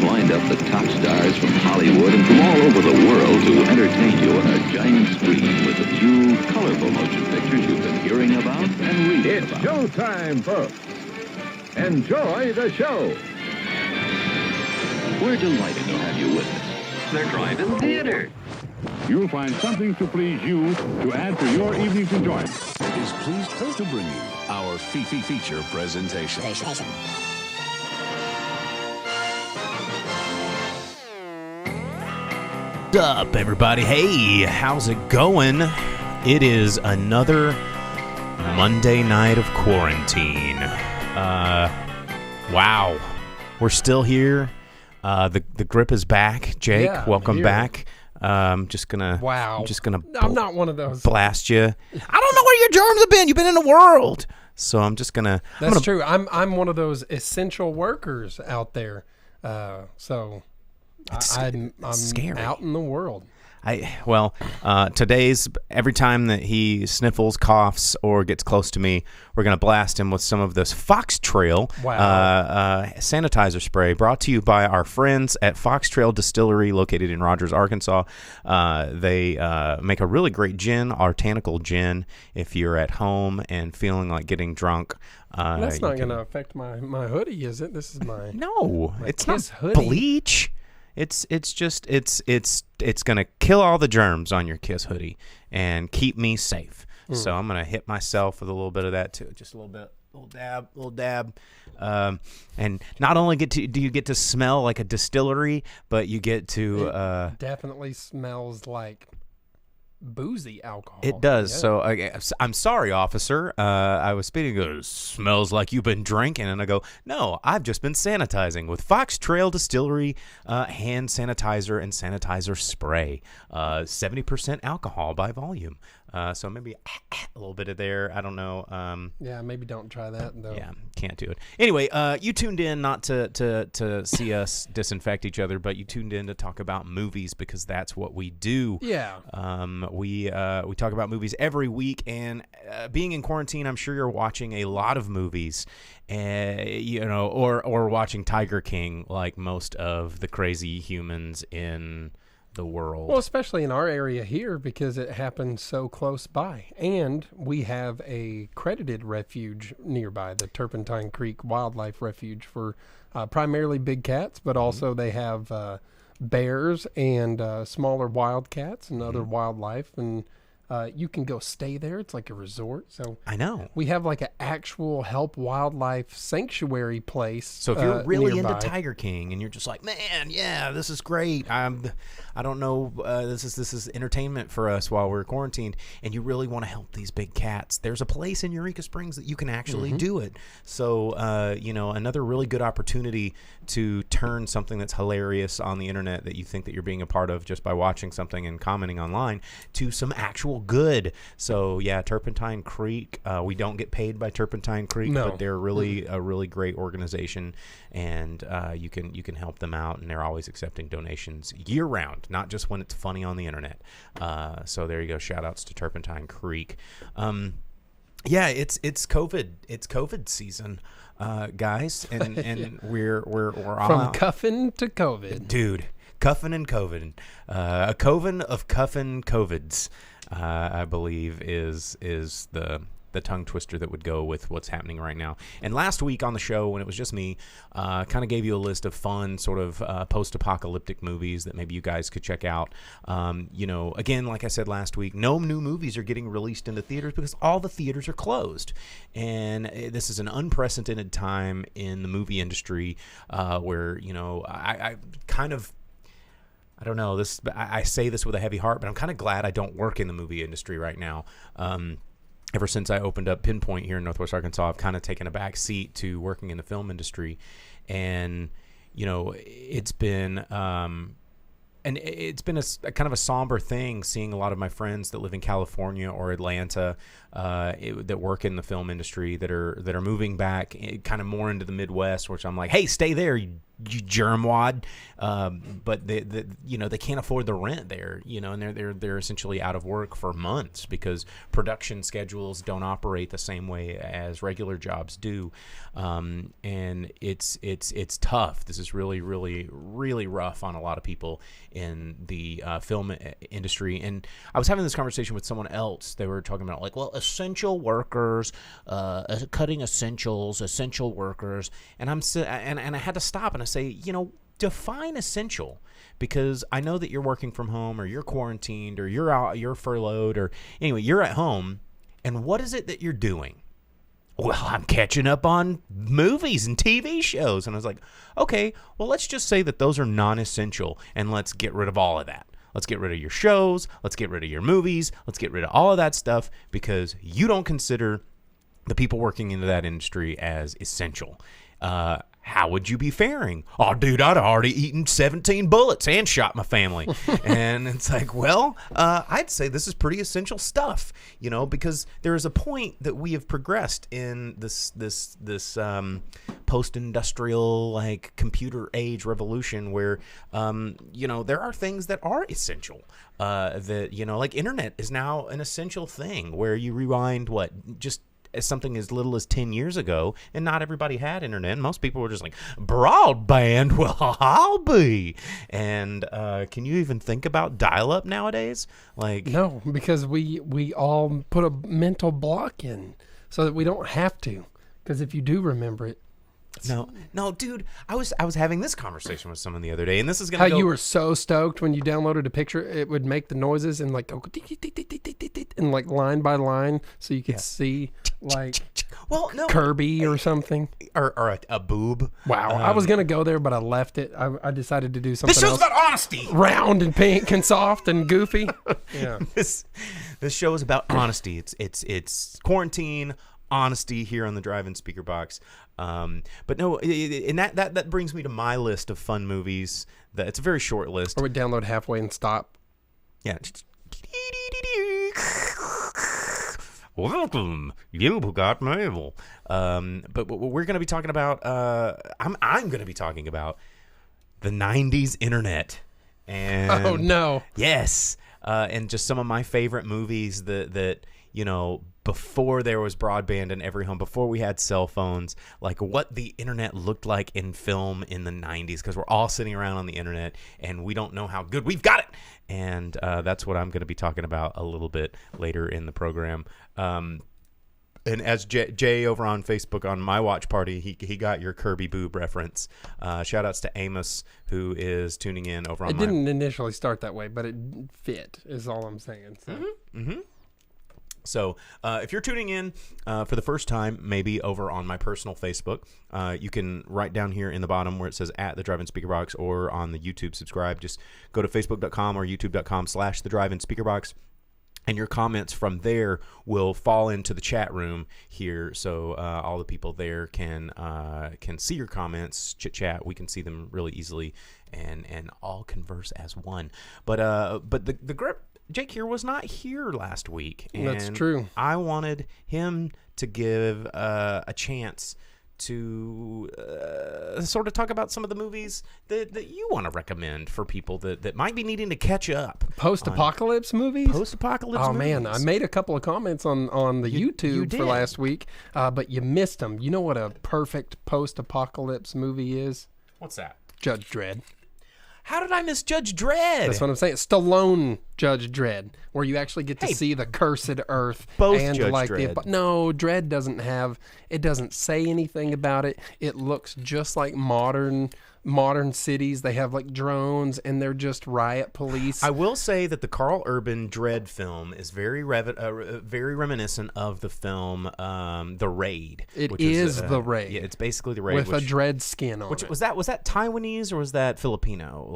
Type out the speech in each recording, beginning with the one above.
We've lined up the top stars from Hollywood and from all over the world to entertain you on a giant screen with the few colorful motion pictures you've been hearing about and reading It's about. showtime, folks. Enjoy the show. We're delighted to have you with us. They're driving theater. You'll find something to please you to add to your evening's enjoyment. Is pleased to bring you our feature presentation. What's up, everybody? Hey, how's it going? It is another Monday night of quarantine. Wow. We're still here. The grip is back. Jake, Yeah, welcome here. back. I'm just gonna I'm not one of those. blast you. I don't know where your germs have been. You've been in the world. So I'm just gonna. That's true. I'm one of those essential workers out there. So I'm scary. out in the world. Today's every time that he sniffles, coughs, or gets close to me, we're gonna blast him with some of this Fox Trail sanitizer spray, brought to you by our friends at Fox Trail Distillery, located in Rogers, Arkansas. They make a really great gin, Artanical gin. If you're at home and feeling like getting drunk, That's not going to affect my hoodie, is it? This is my no, my it's Kiss not hoodie. bleach. It's gonna kill all the germs on your Kiss hoodie and keep me safe. So I'm gonna hit myself with a little bit of that too, just a little bit, little dab. And not only do you get to smell like a distillery, but you get to definitely smells like boozy alcohol. It does. Yeah. So I'm sorry, officer. I was speeding. He goes, smells like you've been drinking. And I go, no, I've just been sanitizing with Fox Trail Distillery hand sanitizer and sanitizer spray. 70% alcohol by volume. So maybe a little bit of there. I don't know. Yeah, maybe don't try that though. Yeah, can't do it. Anyway, you tuned in not to see us disinfect each other, but you tuned in to talk about movies because that's what we do. Yeah. We talk about movies every week, and being in quarantine, I'm sure you're watching a lot of movies, or watching Tiger King like most of the crazy humans in the world. Well, especially in our area here because it happened so close by. And we have a credited refuge nearby, the Turpentine Creek Wildlife Refuge for primarily big cats, but also they have bears and smaller wild cats and other wildlife. And you can go stay there. It's like a resort. So I know. we have like an actual help wildlife sanctuary place. So if you're really nearby. into Tiger King and you're just like, man, yeah, this is great. I don't know. This is entertainment for us while we're quarantined, and you really want to help these big cats. There's a place in Eureka Springs that you can actually do it. So another really good opportunity to turn something that's hilarious on the internet that you think that you're being a part of just by watching something and commenting online to some actual good. So yeah, Turpentine Creek. We don't get paid by Turpentine Creek, No. but they're really a really great organization, and you can help them out, and they're always accepting donations year round, not just when it's funny on the internet. So there you go. Shout outs to Turpentine Creek. Yeah, it's COVID season, guys, and we're all From out. cuffing to COVID. Dude, cuffing and COVID. A coven of cuffing COVIDs, I believe, is the tongue twister that would go with what's happening right now. And last week on the show, when it was just me, kind of gave you a list of fun sort of post-apocalyptic movies that maybe you guys could check out. Again, like I said last week, no new movies are getting released into theaters because all the theaters are closed. And this is an unprecedented time in the movie industry where, I kind of, I don't know, I say this with a heavy heart, but I'm kind of glad I don't work in the movie industry right now. Ever since I opened up Pinpoint here in Northwest Arkansas, I've kind of taken a back seat to working in the film industry. And, it's been a kind of a somber thing seeing a lot of my friends that live in California or Atlanta that work in the film industry that are moving back kind of more into the Midwest, which I'm like, hey, stay there, you germwad, but they can't afford the rent there, and they're essentially out of work for months because production schedules don't operate the same way as regular jobs do, and it's tough. This is really, really, really rough on a lot of people in the film industry. And I was having this conversation with someone else. They were talking about essential workers, cutting essentials, essential workers, and I had to stop and I say, define essential, because I know that you're working from home or you're quarantined or you're furloughed, or anyway, you're at home, and what is it that you're doing? Well, I'm catching up on movies and TV shows. And I was like, okay, well, let's just say that those are non-essential, and let's get rid of all of that. Let's get rid of your shows. Let's get rid of your movies. Let's get rid of all of that stuff because you don't consider the people working into that industry as essential. How would you be faring? Oh, dude, I'd already eaten 17 bullets and shot my family. And it's like, well, I'd say this is pretty essential stuff, because there is a point that we have progressed in this post-industrial, computer age revolution where, there are things that are essential. That, internet is now an essential thing where you rewind, just as something as little as 10 years ago, and not everybody had internet. Most people were just like, broadband, well, I'll be. And can you even think about dial-up nowadays? No, because we all put a mental block in so that we don't have to. Because if you do remember it, No, dude. I was having this conversation with someone the other day, and this is gonna how go... you were so stoked when you downloaded a picture, it would make the noises and go and line by line, so you could see Kirby or something, or a boob. Wow, I was gonna go there, but I left it. I decided to do something. This show's else. about honesty. Round and pink and soft and goofy. Yeah. This show is about honesty. It's quarantine honesty here on the Drive-In Speakerbox. But no, and that brings me to my list of fun movies. It's a very short list. Or we download halfway and stop. Yeah. Welcome, you got mail. But we're going to be talking about. I'm going to be talking about the '90s internet. And oh no! Yes, and just some of my favorite movies that before there was broadband in every home, before we had cell phones, what the internet looked like in film in the 90s, because we're all sitting around on the internet and we don't know how good we've got it. And that's what I'm going to be talking about a little bit later in the program. And as Jay over on Facebook on my watch party, he got your Kirby boob reference. Shout outs to Amos, who is tuning in over on It didn't initially start that way, but it fit, is all I'm saying. So. Mm-hmm. So if you're tuning in for the first time, maybe over on my personal Facebook, you can write down here in the bottom where it says at the Drive-In Speakerbox, or on the YouTube subscribe. Just go to facebook.com or youtube.com/the Drive-In Speakerbox. And your comments from there will fall into the chat room here, so all the people there can see your comments, chit chat. We can see them really easily, and all converse as one. But the grip. Jake here was not here last week. And that's true. I wanted him to give a chance to sort of talk about some of the movies that you want to recommend for people that might be needing to catch up. Post-apocalypse movies? Post-apocalypse movies. Man, I made a couple of comments on the YouTube for last week, but you missed them. You know what a perfect post-apocalypse movie is? What's that? Judge Dredd. How did I miss Judge Dredd? That's what I'm saying. Stallone Judge Dredd, where you actually get to see the cursed earth. Both and Judge Dredd. No, Dredd doesn't say anything about it. It looks just like modern cities. They have drones, and they're just riot police. I will say that the Carl Urban Dredd film is very reminiscent of the film The Raid. It is The Raid. Yeah, it's basically The Raid with a Dredd skin on it. Was that Taiwanese or was that Filipino?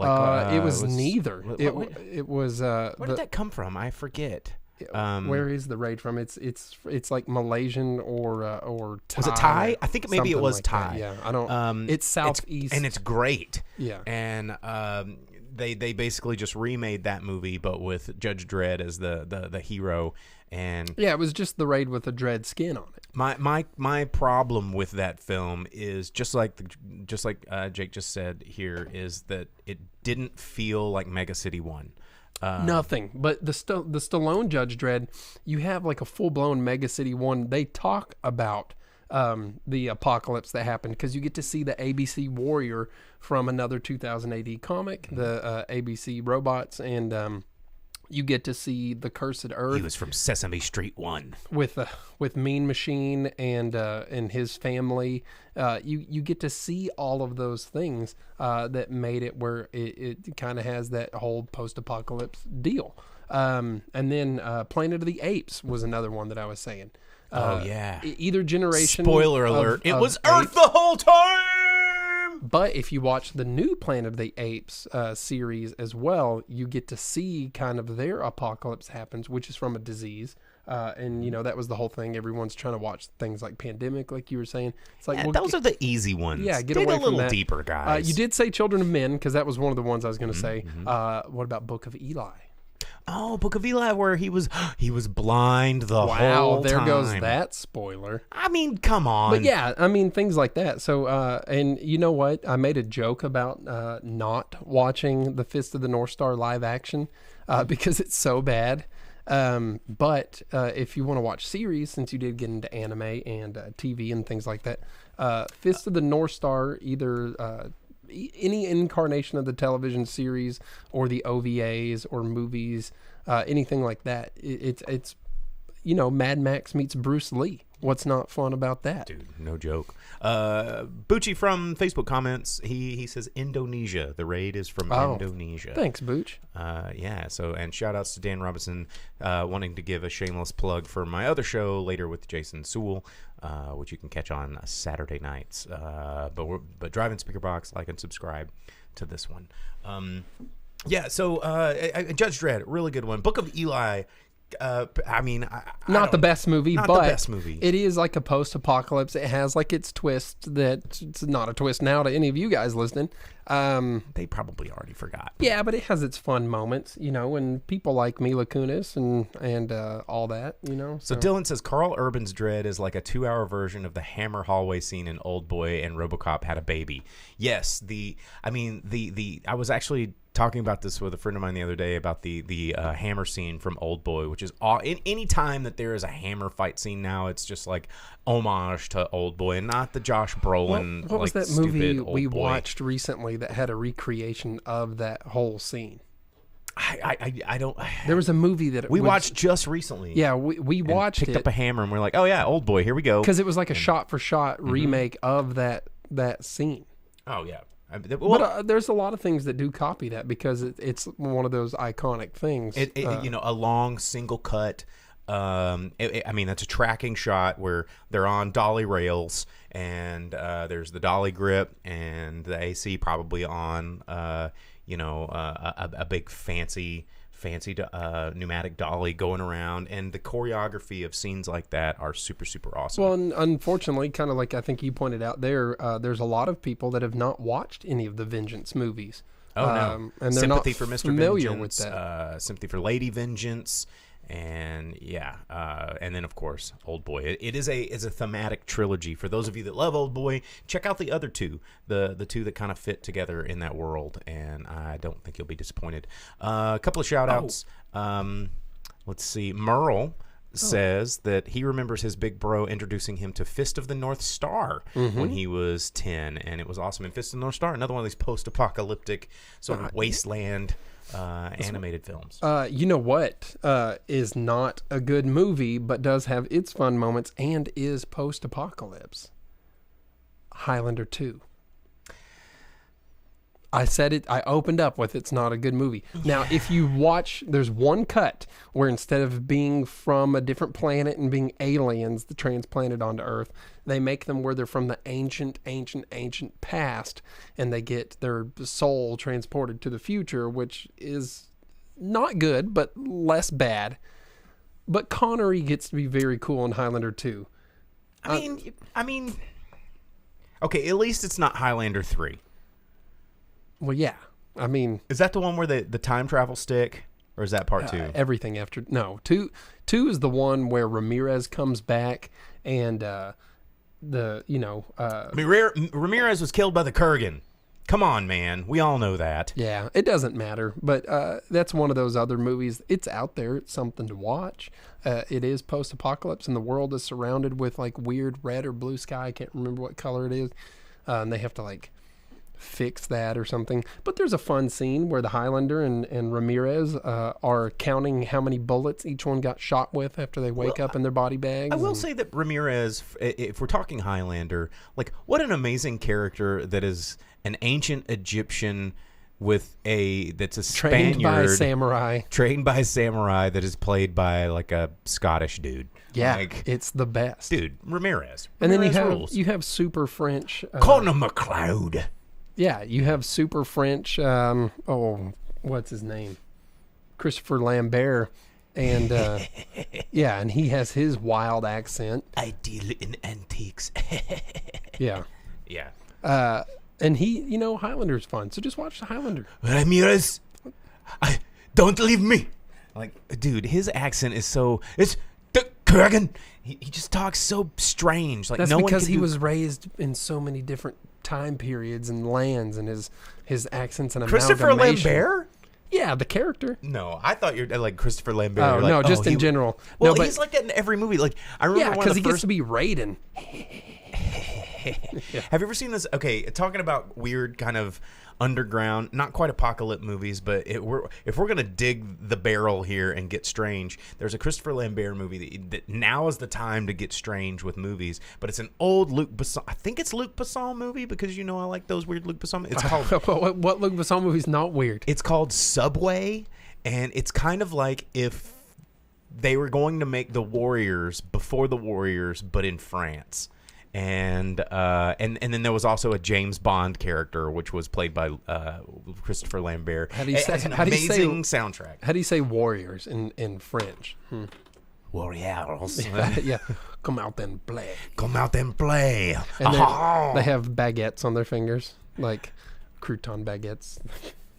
It was neither. It was. Where did that come from? I forget. Where is the raid from? It's like Malaysian or Thai. Was it Thai? I think maybe it something was like Thai. that. Yeah, I don't. It's southeast, and it's great. Yeah, and they basically just remade that movie, but with Judge Dredd as the hero. And yeah, it was just the raid with the Dredd skin on it. My problem with that film is just like Jake just said here, is that it didn't feel like Mega City 1. Nothing. But the Stallone Judge Dredd, you have like a full-blown Mega City 1. They talk about the apocalypse that happened, because you get to see the ABC Warrior from another 2000 AD comic, the ABC robots, and you get to see the Cursed Earth. He was from Sesame Street 1 with Mean Machine and his family. You get to see all of those things that made it where it kind of has that whole post-apocalypse deal. And then Planet of the Apes was another one that I was saying. Oh yeah. Either generation. Spoiler alert! It was Earth apes. the whole time. But if you watch the new Planet of the Apes series as well, you get to see kind of their apocalypse happens, which is from a disease. And, that was the whole thing. Everyone's trying to watch things like Pandemic, like you were saying. It's like, those are the easy ones. Yeah, get Dig away a little from that. deeper, guys. You did say Children of Men, because that was one of the ones I was going to say. What about Book of Eli? Oh, Book of Eli, where he was blind the whole Wow, there time. goes that spoiler. I mean, come on. But yeah, I mean, things like that. So, and you know what? I made a joke about not watching the Fist of the North Star live action because it's so bad. But if you want to watch series, since you did get into anime and TV and things like that, Fist of the North Star, either any incarnation of the television series or the OVAs or movies, anything like that, it's Mad Max meets Bruce Lee. What's not fun about that? Dude, no joke. Bucci from Facebook comments, he says Indonesia. The raid is from Indonesia. Thanks, Booch. Yeah, so, and shout outs to Dan Robinson, wanting to give a shameless plug for my other show later with Jason Sewell, which you can catch on Saturday nights. But drive in Speakerbox, like and subscribe to this one. Yeah, so Judge Dredd, really good one. Book of Eli. I mean, not the best movie, not but the best movie. It is like a post-apocalypse. It has like its twist that it's not a twist now to any of you guys listening. They probably already forgot. Yeah, but it has its fun moments, and people like Mila Kunis and all that, So Dylan says Carl Urban's Dredd is like a 2-hour version of the Hammer hallway scene in Old Boy and RoboCop had a baby. Yes, I was actually talking about this with a friend of mine the other day about the hammer scene from Old Boy, which is any time that there is a hammer fight scene now, it's just like homage to Old Boy and not the Josh Brolin. What was that movie we boy. watched recently that had a recreation of that whole scene? I don't. There was a movie that we watched just recently. Yeah, we watched picked up a hammer and we're like, oh yeah, Old Boy, here we go. Because it was like a shot-for-shot remake of that scene. Oh yeah. But there's a lot of things that do copy that because it's one of those iconic things. A long single cut. That's a tracking shot where they're on dolly rails and there's the dolly grip and the AC probably on a big fancy pneumatic dolly going around, and the choreography of scenes like that are super, super awesome. Well, and unfortunately, kind of like I think you pointed out there's a lot of people that have not watched any of the Vengeance movies. Oh, no. And they're Sympathy not for Mr. familiar Vengeance, with that. Sympathy for Lady Vengeance, and and then of course Old Boy. It is a thematic trilogy. For those of you that love Old Boy, check out the other two, the two that kind of fit together in that world, and I don't think you'll be disappointed. A couple of shout outs. Let's see. Merle says that he remembers his big bro introducing him to Fist of the North Star when he was 10, and it was awesome. And Fist of the North Star, another one of these post-apocalyptic sort of wasteland animated films. You know what is not a good movie but does have its fun moments and is post-apocalypse? Highlander 2. I said it. I opened up with it's not a good movie. Now, if you watch, there's one cut where instead of being from a different planet and being aliens that transplanted onto Earth, they make them where they're from the ancient past, and they get their soul transported to the future, which is not good, but less bad. But Connery gets to be very cool in Highlander 2. I mean, okay, at least it's not Highlander 3. Well, yeah. I mean, Is that the one where the time travel stick, or is that part 2? everything after. No, 2 is the one where Ramirez comes back and Ramirez was killed by the Kurgan. Come on, man. We all know that. Yeah, it doesn't matter. But that's one of those other movies. It's out there. It's something to watch. It is post-apocalypse, and the world is surrounded with like weird red or blue sky. I can't remember what color it is. And they have to like fix that or something. But there's a fun scene where the Highlander and Ramirez are counting how many bullets each one got shot with after they wake up in their body bags. I will say that Ramirez, if we're talking Highlander, like what an amazing character that is an ancient Egyptian that's a Spaniard. Trained by a samurai that is played by like a Scottish dude. Yeah, like, it's the best. Dude, Ramirez. And then rules. you have super French. Conor McLeod. Yeah, you have super French. What's his name? Christopher Lambert. And yeah, and he has his wild accent. I deal in antiques. Yeah. Yeah. And he, Highlander's fun. So just watch the Highlander. Ramirez, don't leave me. Like, dude, his accent is so. It's the Kurgan. He just talks so strange. Like that's no because one he was raised in so many different time periods and lands, and his accent's an Christopher amalgamation. Lambert. Yeah, the character. No, I thought you're like Christopher Lambert. Oh, like, no, just in general. Well, no, but, he's like that in every movie. Like I remember yeah, because he gets to be Raiden. Have you ever seen this? Okay, talking about weird kind of underground, not quite apocalypse movies, but if we're gonna dig the barrel here and get strange, there's a Christopher Lambert movie that now is the time to get strange with movies. But it's an old Luc Besson. I think it's Luc Besson movie because I like those weird Luc Besson. It's called what Luc Besson movie is not weird? It's called Subway, and it's kind of like if they were going to make The Warriors before The Warriors, but in France. And then there was also a James Bond character, which was played by Christopher Lambert. Amazing soundtrack. How do you say warriors in French? Warriors. Yeah. Come out and play. Come out and play. And they have baguettes on their fingers, like crouton baguettes,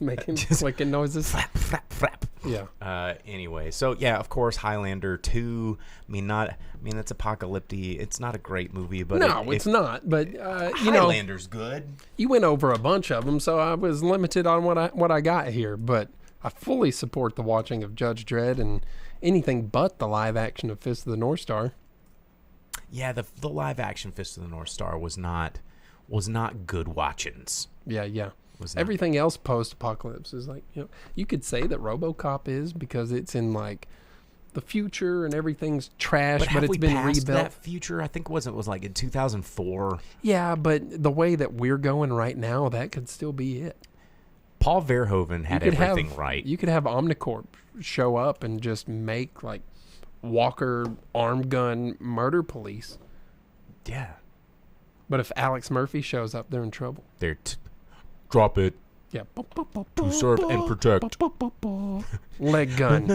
making clicking noises. Flap, flap, flap. Yeah. Anyway, so yeah, of course, Highlander 2. It's apocalyptic. It's not a great movie, but it's not. But Highlander's good. You went over a bunch of them, so I was limited on what I got here. But I fully support the watching of Judge Dredd and anything but the live action of Fist of the North Star. Yeah, the live action Fist of the North Star was not good watchings. Yeah. Everything else post-apocalypse is like, you could say that RoboCop is because it's in like the future and everything's trash, but it's been rebuilt. That future, I think it was like in 2004. Yeah, but the way that we're going right now, that could still be it. Paul Verhoeven had everything right. You could have Omnicorp show up and just make like Walker arm gun murder police. Yeah. But if Alex Murphy shows up, they're in trouble. Drop it. Yeah. To serve and protect. Leg gun.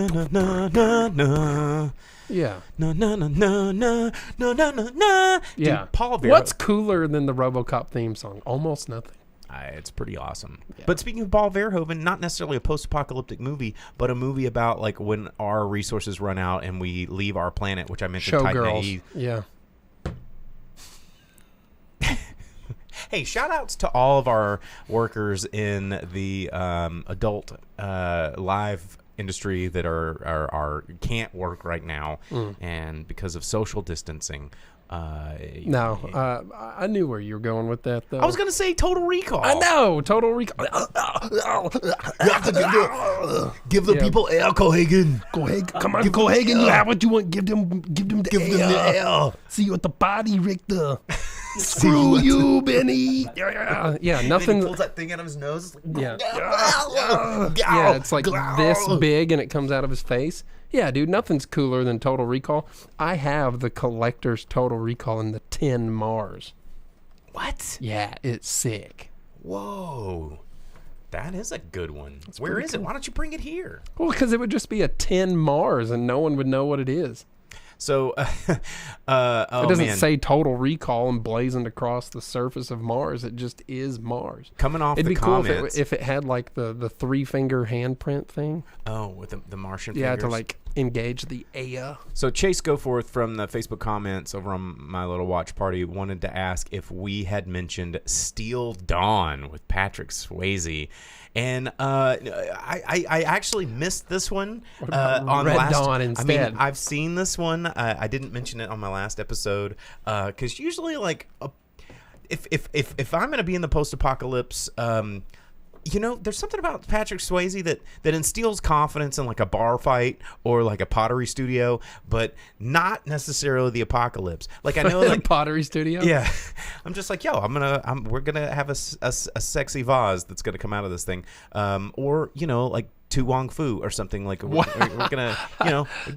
Yeah. Yeah. Dude, Paul Verhoeven. What's cooler than the RoboCop theme song? Almost nothing. It's pretty awesome. Yeah. But speaking of Paul Verhoeven, not necessarily a post-apocalyptic movie, but a movie about like when our resources run out and we leave our planet, which I mentioned. Showgirls. Yeah. Hey, shout outs to all of our workers in the adult live industry that are can't work right now, and because of social distancing. I knew where you were going with that, though. I was gonna say Total Recall. I know, Total Recall. You have to give the people air, Cohagen. Come on, Cohagen. You have what you want. Give them the air. See you at the party, Richter. Screw you, Benny. Yeah, nothing. He pulls that thing out of his nose. Yeah, it's like this big, and it comes out of his face. Yeah, dude, nothing's cooler than Total Recall. I have the collector's Total Recall in the tin Mars. What? Yeah, it's sick. Whoa. That is a good one. Where is it? Why don't you bring it here? Well, because it would just be a 10 Mars, and no one would know what it is. So, it doesn't say Total Recall emblazoned across the surface of Mars. It just is Mars. Coming off It'd the be cool comments, if it had like the 3-finger handprint thing. Oh, with the Martian Yeah, fingers. to like engage the Aya. So Chase Goforth from the Facebook comments over on my little watch party wanted to ask if we had mentioned Steel Dawn with Patrick Swayze. And I actually missed this one on Red last. Dawn instead? I mean, I've seen this one. I didn't mention it on my last episode because usually, like, if I'm going to be in the post-apocalypse, there's something about Patrick Swayze that instills confidence in like a bar fight or like a pottery studio, but not necessarily the apocalypse. Like I know, like pottery studio. Yeah, I'm just like, we're gonna have a sexy vase that's gonna come out of this thing, or like Tu Wong Fu or something like. We're gonna,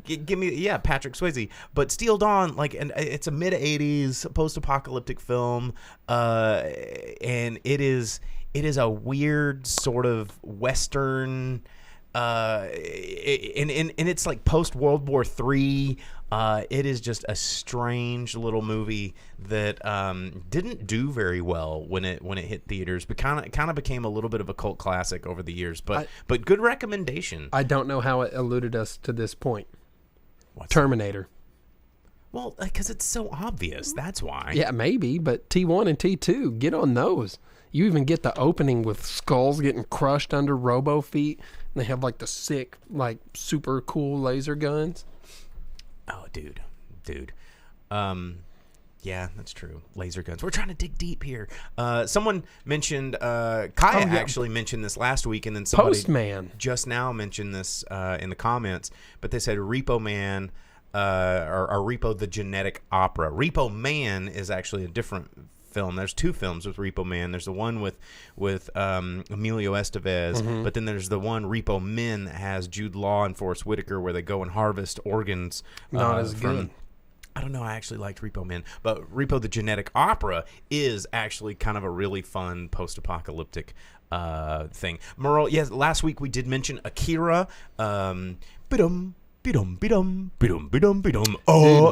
give me Patrick Swayze. But Steel Dawn, like, and it's a mid '80s post-apocalyptic film, and it is a weird sort of Western, and it's like post World War III. It is just a strange little movie that didn't do very well when it hit theaters, but kind of became a little bit of a cult classic over the years. But good recommendation. I don't know how it eluded us to this point. What's Terminator. That? Well, because it's so obvious. That's why. Yeah, maybe, but T1 and T2, get on those. You even get the opening with skulls getting crushed under robo feet, and they have like the sick, like super cool laser guns. Oh, dude. Yeah, that's true. Laser guns. We're trying to dig deep here. Someone mentioned, Kaya actually mentioned this last week, and then somebody Postman just now mentioned this in the comments, but they said Repo Man, or Repo the Genetic Opera. Repo Man is actually a different film. There's two films with Repo Man. There's the one with Emilio Estevez, but then there's the one Repo Men that has Jude Law and Forrest Whitaker, where they go and harvest organs. Not as good. I don't know. I actually liked Repo Man, but Repo the Genetic Opera is actually kind of a really fun post-apocalyptic thing. Merle, yes, last week we did mention Akira. Oh,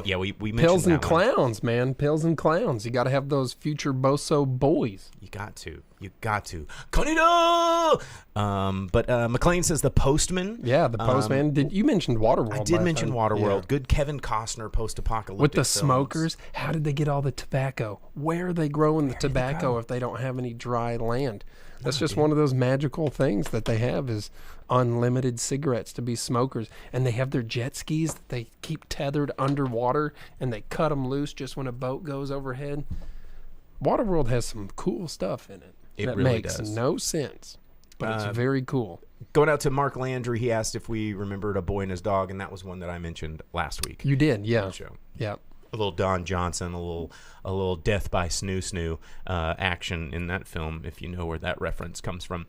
yeah, we mentioned Pills and that one. Clowns, man. Pills and Clowns. You got to have those future Boso boys. You got to. Conito! But McLean says The Postman. Yeah, The Postman. You mentioned Waterworld. I did mention time. Waterworld. Yeah. Good Kevin Costner post-apocalyptic With the films. smokers. How did they get all the tobacco? Where are they growing the tobacco if they don't have any dry land? That's just one of those magical things that they have is unlimited cigarettes to be smokers. And they have their jet skis that they keep tethered underwater, and they cut them loose just when a boat goes overhead. Waterworld has some cool stuff in it. It that really makes does. no sense, but it's very cool. Going out to Mark Landry, he asked if we remembered A Boy and His Dog, and that was one that I mentioned last week. You did, yeah. Show. Yeah. A little Don Johnson, a little death by snoo action in that film, if you know where that reference comes from.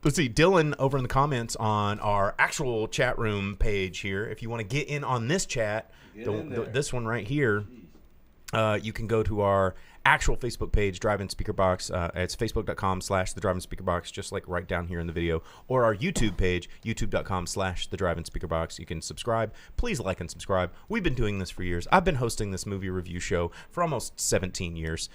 Let's see, Dylan over in the comments on our actual chat room page here. If you want to get in on this chat, this one right here, you can go to our actual Facebook page, Drive-In Speakerbox. It's facebook.com/the Drive-In Speakerbox, just like right down here in the video, or our YouTube page, youtube.com/the Drive-In Speakerbox. You can subscribe. Please like and subscribe. We've been doing this for years. I've been hosting this movie review show for almost 17 years.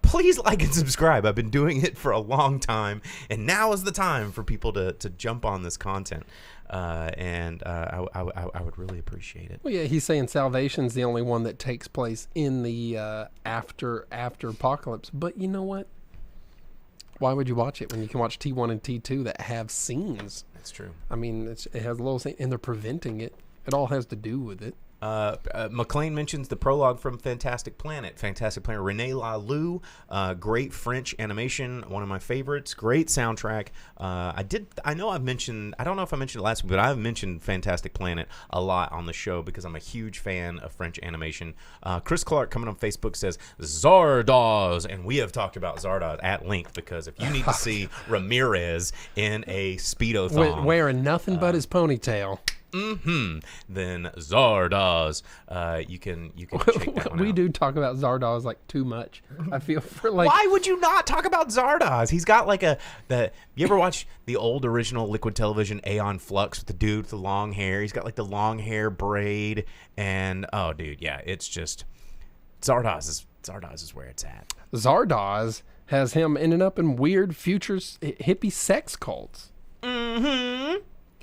Please like and subscribe. I've been doing it for a long time, and now is the time for people to jump on this content. And I would really appreciate it. Well, yeah, he's saying Salvation's the only one that takes place in the after apocalypse. But you know what? Why would you watch it when you can watch T1 and T2 that have scenes? That's true. I mean, it has a little scene, and they're preventing it. It all has to do with it. McLean mentions the prologue from Fantastic Planet. Fantastic Planet. René Laloux, great French animation, one of my favorites. Great soundtrack. I don't know if I mentioned it last week, but I've mentioned Fantastic Planet a lot on the show because I'm a huge fan of French animation. Chris Clark coming on Facebook says Zardoz, and we have talked about Zardoz at length because if you need to see Ramirez in a Speedo thong, wearing nothing but his ponytail. Then Zardoz. You can check that one We out. do talk about Zardoz like too much. I feel for like. Why would you not talk about Zardoz? He's got like you ever watch the old original Liquid Television Aeon Flux with the dude with the long hair? He's got like the long hair braid, and oh dude, yeah, it's just Zardoz is where it's at. Zardoz has him ending up in weird futures hippie sex cults. Mm-hmm.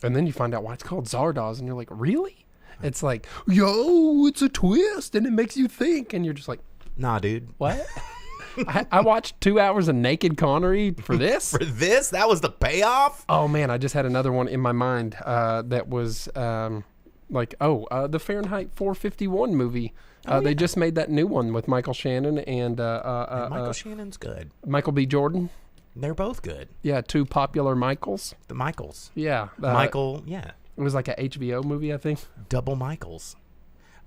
And then you find out why it's called Zardoz, and you're like, really? It's like, yo, it's a twist, and it makes you think, and you're just like, Nah, dude. what? I watched 2 hours of naked Connery for this. For this, that was the payoff. Oh man, I just had another one in my mind that was the Fahrenheit 451 movie. They just made that new one with Michael Shannon and Michael Shannon's good. Michael B. Jordan. They're both good. Yeah, two popular Michaels. The Michaels. Yeah, Michael, yeah. It was like a HBO movie, I think. Double Michaels.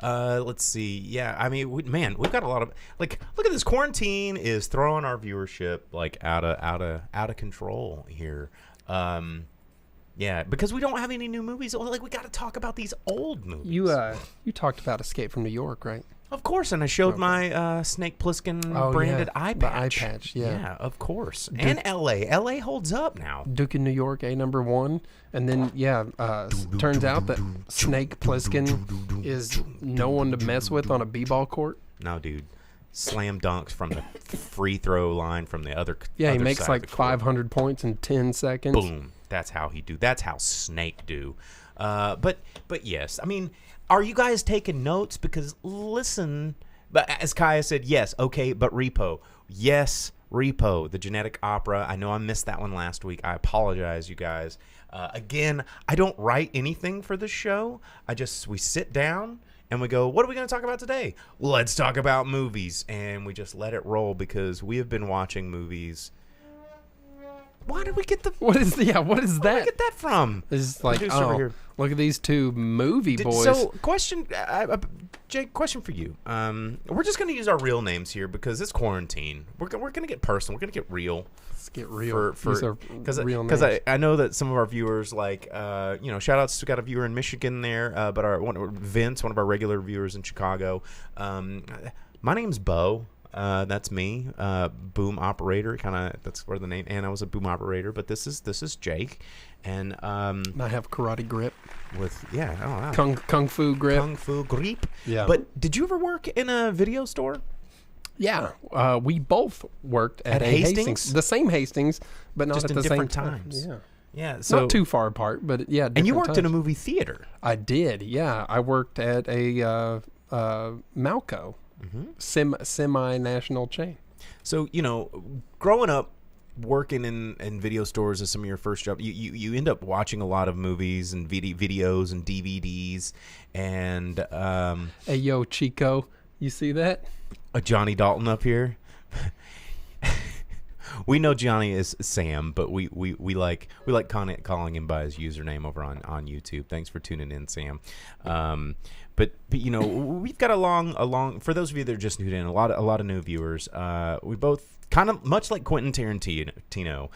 Let's see. Yeah, I mean, we've got a lot of like. Look at this. Quarantine is throwing our viewership like out of control here. Yeah, because we don't have any new movies. Like, we got to talk about these old movies. You talked about Escape from New York, right? Of course, and I showed my Snake Plissken branded eye the patch. eye patch, yeah. Yeah, of course. And L.A. holds up now. Duke in New York, #1. And then, turns out that Snake Plissken is no one to mess with on a b-ball court. No, dude. Slam dunks from the free throw line from the other Yeah, he other makes side like of the court. 500 points in 10 seconds. Boom. That's how he do. That's how Snake do. But yes, I mean, are you guys taking notes? Because listen, but as Kaya said, yes, okay, but Repo, yes, Repo, the genetic opera. I know I missed that one last week. I apologize, you guys. Again, I don't write anything for the show. We sit down and we go, what are we going to talk about today? Let's talk about movies, and we just let it roll because we have been watching movies. Why did we get the? What is that? Where did we get that from? It's like, Producer over here. look at these two movie boys. So, question, Jake, question for you. We're just going to use our real names here because it's quarantine. We're going to get personal. We're going to get real. Let's get real. Because names. I know that some of our viewers, like, shout outs. We got a viewer in Michigan there, but Vince, one of our regular viewers in Chicago. My name's Bo. That's me, boom operator. That's where the name. And I was a boom operator, but this is Jake, and I have karate grip wow. kung fu grip. Kung fu grip. Yeah. But did you ever work in a video store? Yeah, we both worked at a Hastings? the same Hastings, but not Just at in the different same times. time. Yeah. So Not too far apart, but yeah. and you different worked in a times. movie theater. I did. Yeah, I worked at a Malco, semi-national chain. So growing up, working in video stores as some of your first job, you end up watching a lot of movies and videos and DVDs and Hey, yo, Chico, you see that? a Johnny Dalton up here. We know Johnny is Sam, but we like calling him by his username over on YouTube. Thanks for tuning in, Sam. But we've got a long for those of you that are just new in, a lot of new viewers. We both kind of much like Quentin Tarantino,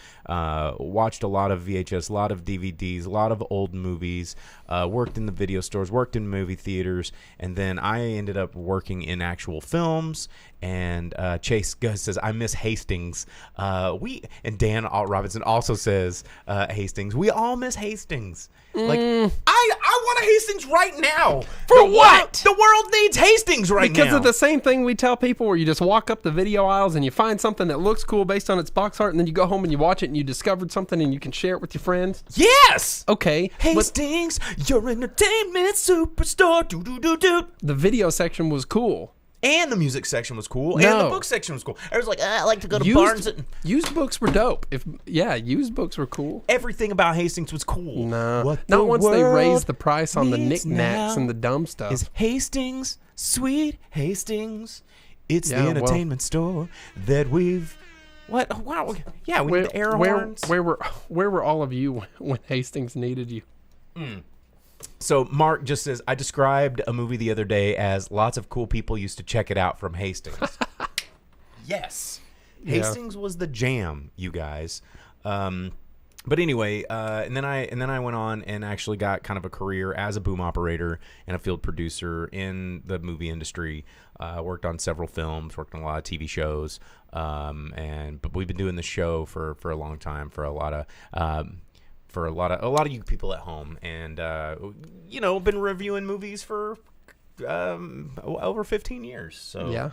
watched a lot of VHS, a lot of DVDs, a lot of old movies, worked in the video stores, worked in movie theaters, and then I ended up working in actual films. And Chase Gus says, I miss Hastings. And Dan Robinson also says Hastings. We all miss Hastings. Like, I want a Hastings right now. For what? The world needs Hastings right now. Because of the same thing we tell people where you just walk up the video aisles and you find something that looks cool based on its box art, and then you go home and you watch it and you discovered something and you can share it with your friends. Yes! Okay. Hastings, you're an entertainment superstar. Do. The video section was cool. And the music section was cool. No. And the book section was cool. I was like, I like to go to Barnes. Used books were dope. Used books were cool. Everything about Hastings was cool. No, not once they raised the price on the needs knick-knacks now and the dumb stuff. Is Hastings, sweet Hastings. It's Yeah, the entertainment store that we've... What? Wow. Yeah, we need the air horns. Where were all of you when Hastings needed you? So Mark just says, I described a movie the other day as lots of cool people used to check it out from Hastings. Yes. Yeah. Hastings was the jam, you guys. But anyway, and then I went on and actually got kind of a career as a boom operator and a field producer in the movie industry. Worked on several films, worked on a lot of TV shows, but we've been doing the show for a long time for a lot of you people at home, and been reviewing movies for over 15 years. So yeah.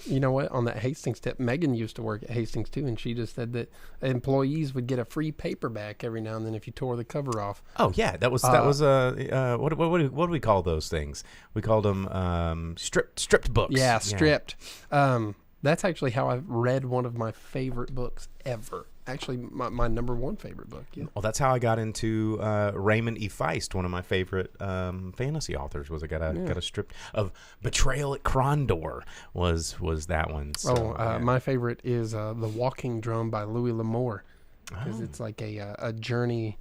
You know what? On that Hastings tip, Megan used to work at Hastings too, and she just said that employees would get a free paperback every now and then if you tore the cover off. Oh yeah, that was what do we call those things? We called them stripped books. Yeah, stripped. That's actually how I read one of my favorite books ever. Actually, my number one favorite book. Yeah. Well, that's how I got into Raymond E. Feist, one of my favorite fantasy authors. Was I got a strip of Betrayal at Krondor? Was that one? So, my favorite is The Walking Drum by Louis L'Amour, because it's like a journey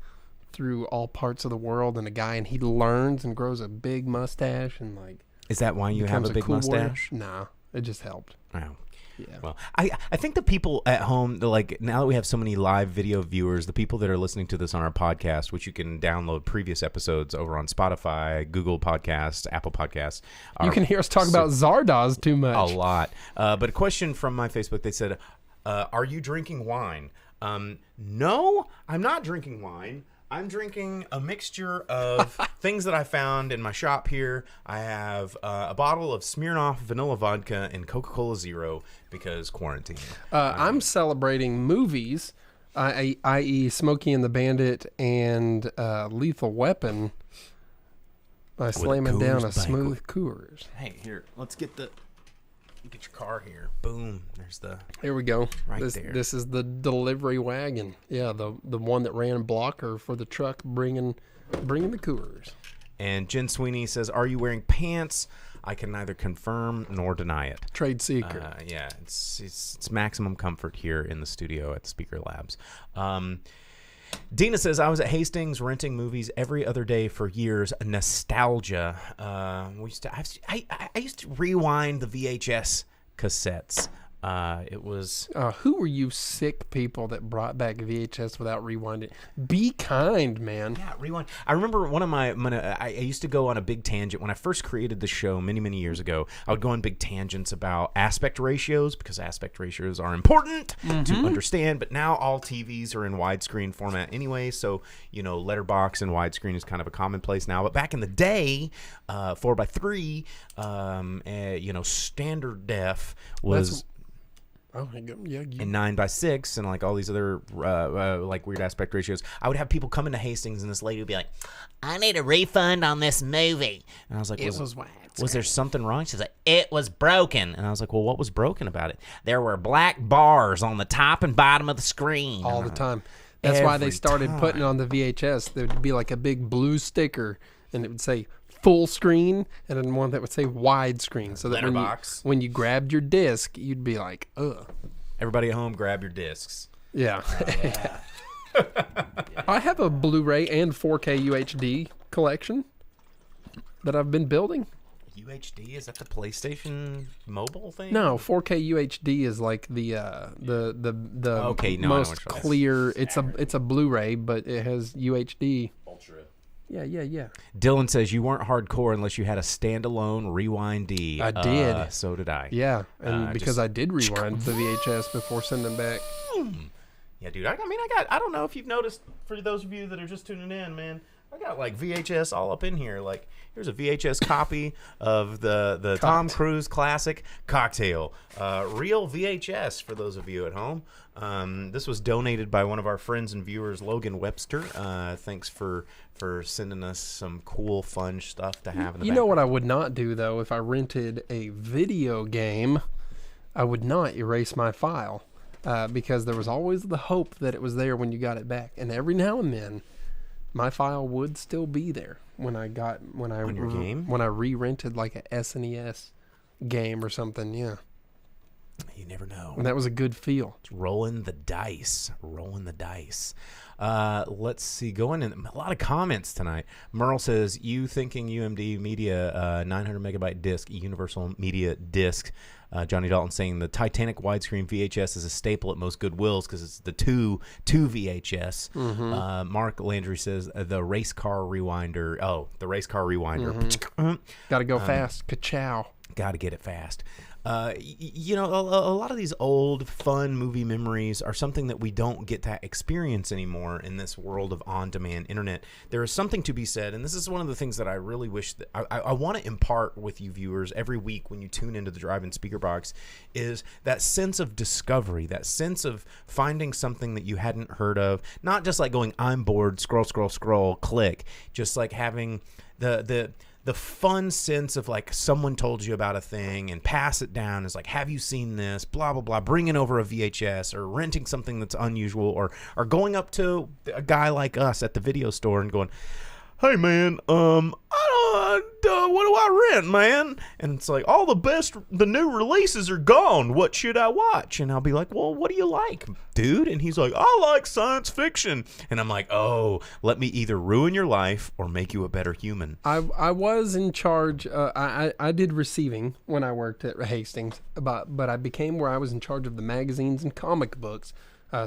through all parts of the world, and he learns and grows a big mustache and like. Is that why you have a big cool mustache? No, it just helped. Wow. Yeah. Well, I think the people at home, now that we have so many live video viewers, the people that are listening to this on our podcast, which you can download previous episodes over on Spotify, Google Podcasts, Apple Podcasts. You can hear us talk about Zardoz too much. A lot. But a question from my Facebook, they said, are you drinking wine? No, I'm not drinking wine. I'm drinking a mixture of things that I found in my shop here. I have a bottle of Smirnoff vanilla vodka and Coca-Cola Zero because quarantine. I'm celebrating movies, i.e. Smokey and the Bandit and Lethal Weapon, by slamming down a smooth Coors. Hey, here, let's get your car here. Boom. Here we go. Right there. This is the delivery wagon. Yeah, the one that ran blocker for the truck bringing the Coors. And Jen Sweeney says, "Are you wearing pants?" I can neither confirm nor deny it. Trade secret. Yeah, it's maximum comfort here in the studio at the Speaker Labs. Dina says, I was at Hastings renting movies every other day for years. Nostalgia. I used to rewind the VHS cassettes. It was... who were you sick people that brought back VHS without rewinding? Be kind, man. Yeah, rewind. I remember one of I used to go on a big tangent. When I first created the show many, many years ago, I would go on big tangents about aspect ratios because aspect ratios are important to understand. But now all TVs are in widescreen format anyway. So, letterbox and widescreen is kind of a commonplace now. But back in the day, 4:3, standard def was... Oh, yeah. And 9:6 and like all these other like weird aspect ratios. I would have people come into Hastings and this lady would be like, I need a refund on this movie. And I was like, was there something wrong? She's like, it was broken. And I was like, well, what was broken about it? There were black bars on the top and bottom of the screen. All the time. That's why they started putting on the VHS. There would be like a big blue sticker and it would say full screen, and then one that would say widescreen, so that when you grabbed your disc, you'd be like, ugh. Everybody at home, grab your discs. Yeah. I have a Blu-ray and 4K UHD collection that I've been building. UHD, is that the PlayStation mobile thing? No, 4K UHD is like the most clear. It's a Blu-ray, but it has UHD. Ultra. Yeah. Dylan says you weren't hardcore unless you had a standalone Rewind D. I did. So did I. Yeah, and because I did rewind the VHS before sending back. Yeah, dude. I don't know if you've noticed, for those of you that are just tuning in, man, I got like VHS all up in here. Like, here's a VHS copy of the Tom Cruise classic Cocktail. Real VHS for those of you at home. This was donated by one of our friends and viewers, Logan Webster. Thanks for sending us some cool, fun stuff to have in the background. Know what I would not do, though? If I rented a video game, I would not erase my file because there was always the hope that it was there when you got it back. And every now and then, my file would still be there when I re-rented like a SNES game or something. Yeah. You never know. And that was a good feel. It's rolling the dice. Let's see. Going in a lot of comments tonight. Merle says, you thinking UMD Media 900 megabyte disc, Universal Media disc. Johnny Dalton saying the Titanic widescreen VHS is a staple at most Goodwills because it's the two VHS. Mark Landry says the race car rewinder. Oh, the race car rewinder. Got to go fast. Ka-chow. Got to get it fast. You know, a lot of these old, fun movie memories are something that we don't get that experience anymore in this world of on-demand internet. There is something to be said, and this is one of the things that I really wish that I want to impart with you viewers every week when you tune into the Drive-In Speakerbox, is that sense of discovery, that sense of finding something that you hadn't heard of, not just like going, I'm bored, scroll, click, just like having the fun sense of like someone told you about a thing and pass it down is like, have you seen this? Blah, blah, blah. Bringing over a VHS or renting something that's unusual or going up to a guy like us at the video store and going, hey, man, what do I rent, man? And it's like, all the new releases are gone. What should I watch? And I'll be like, well, what do you like, dude? And he's like, I like science fiction. And I'm like, oh, let me either ruin your life or make you a better human. I was in charge. I did receiving when I worked at Hastings, but I became where I was in charge of the magazines and comic books.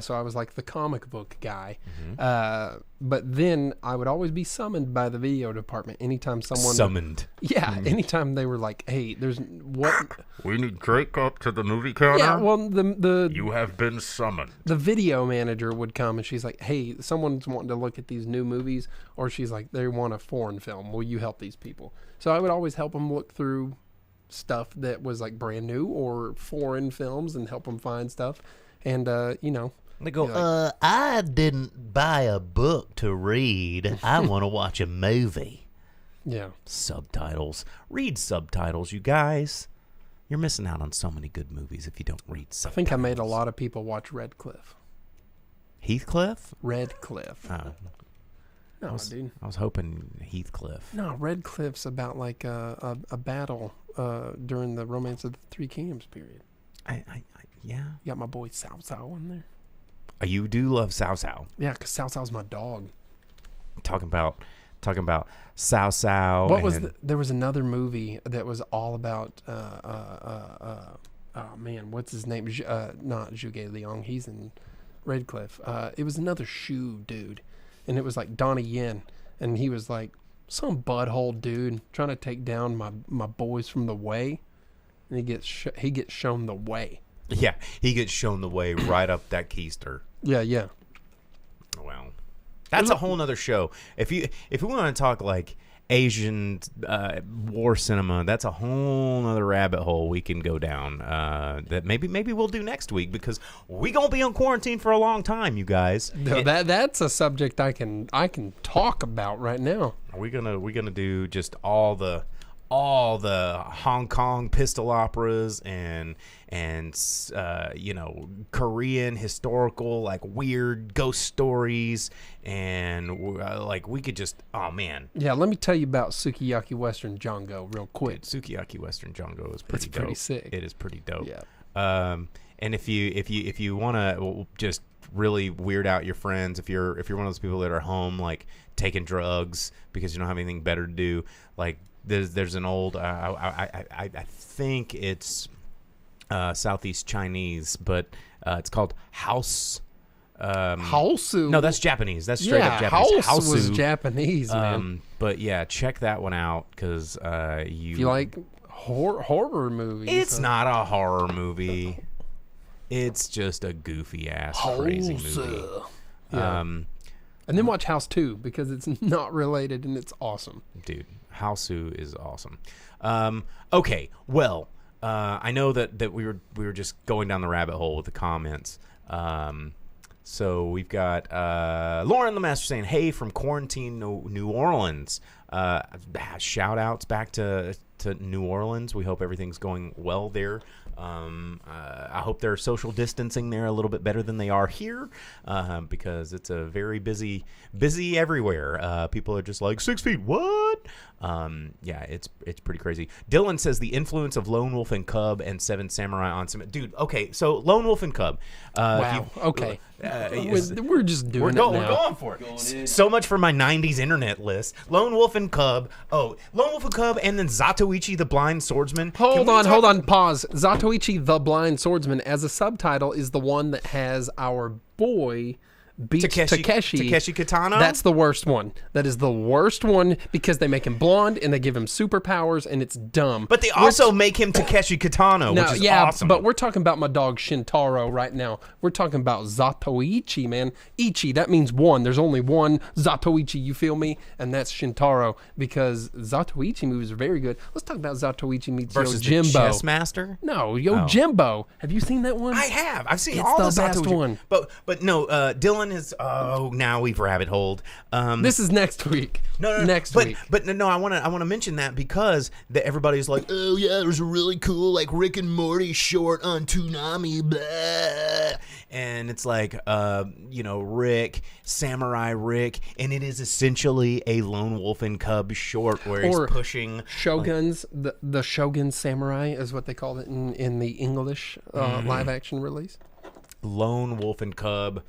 So I was like the comic book guy. But then I would always be summoned by the video department anytime someone... Summoned. Yeah, anytime they were like, hey, there's... what? We need Drake up to the movie counter. Yeah, well, You have been summoned. The video manager would come and she's like, hey, someone's wanting to look at these new movies, or she's like, they want a foreign film. Will you help these people? So I would always help them look through stuff that was like brand new or foreign films and help them find stuff. And, you know... They go, I didn't buy a book to read. I want to watch a movie. Yeah. Subtitles. Read subtitles, you guys. You're missing out on so many good movies if you don't read subtitles. I think I made a lot of people watch Redcliffe. Heathcliff? Redcliffe. Oh. No, dude. I was hoping Heathcliff. No, Redcliffe's about like a battle during the Romance of the Three Kingdoms period. Yeah. You got my boy Cao Cao in there. You do love Cao Cao. Yeah, because Cao Cao's my dog. Talking about Cao Cao. What was there was another movie that was all about oh man, what's his name? Not Zhuge Liang. He's in Redcliffe. It was another shoe dude, and it was like Donnie Yen, and he was like some butthole dude trying to take down my boys from the way, and he gets shown the way. Yeah, he gets shown the way right up that keister. Yeah. Well, that's a whole nother show. If we want to talk like Asian war cinema, that's a whole nother rabbit hole we can go down. That maybe we'll do next week because we gonna be on quarantine for a long time, you guys. No, that's a subject I can talk about right now. Are we gonna do just all the Hong Kong pistol operas and you know, Korean historical like weird ghost stories and like we could just, oh man. Yeah, let me tell you about Sukiyaki Western Django real quick. Dude, Sukiyaki Western Django is pretty dope. Pretty sick. It is pretty dope. Yeah. And if you want to just really weird out your friends, if you're one of those people that are home like taking drugs because you don't have anything better to do, like there's an old I think it's Southeast Chinese, but it's called House. Hausu. No, that's Japanese. That's straight up Japanese. House was Japanese, man. But yeah, check that one out because if you like horror movies. It's not a horror movie. It's just a goofy ass crazy movie. Yeah. And then watch House 2 because it's not related and it's awesome. Dude, Hausu is awesome. Okay, well, I know that we were just going down the rabbit hole with the comments. So we've got Lauren the Master saying, "Hey, from quarantine New Orleans." Shout outs back to New Orleans. We hope everything's going well there. I hope they're social distancing there a little bit better than they are here, because it's a very busy everywhere. People are just like 6 feet. What? Yeah, it's pretty crazy. Dylan says the influence of Lone Wolf and Cub and Seven Samurai on some dude. Okay, so Lone Wolf and Cub. Wow. Okay. We're just doing it now. We're going for it. So much for my 90s internet list. Lone Wolf and Cub. Oh, Lone Wolf and Cub and then Zato Zatoichi the Blind Swordsman. Hold on, pause. Zatoichi the Blind Swordsman as a subtitle is the one that has our boy beat Takeshi Kitano. That's the worst one. That is the worst one because they make him blonde and they give him superpowers and it's dumb. But they also make him Takeshi Kitano, which is awesome. But we're talking about my dog Shintaro right now. We're talking about Zatoichi, man. Ichi, that means one. There's only one Zatoichi, you feel me? And that's Shintaro because Zatoichi movies are very good. Let's talk about Zatoichi meets versus Yojimbo. the Chess Master? No, Yojimbo. Have you seen that one? I have. I've seen It's all the the best Zatoichi. one. But no, Dylan is. Oh, now we've rabbit holed. This is next week. No, next week. But no, I want to mention that because everybody's like, oh yeah, there's a really cool like Rick and Morty short on Toonami, blah. And it's like, Rick, Samurai Rick, and it is essentially a Lone Wolf and Cub short where he's pushing Shoguns. The Shogun Samurai is what they call it in the English live action release. Lone Wolf and Cub.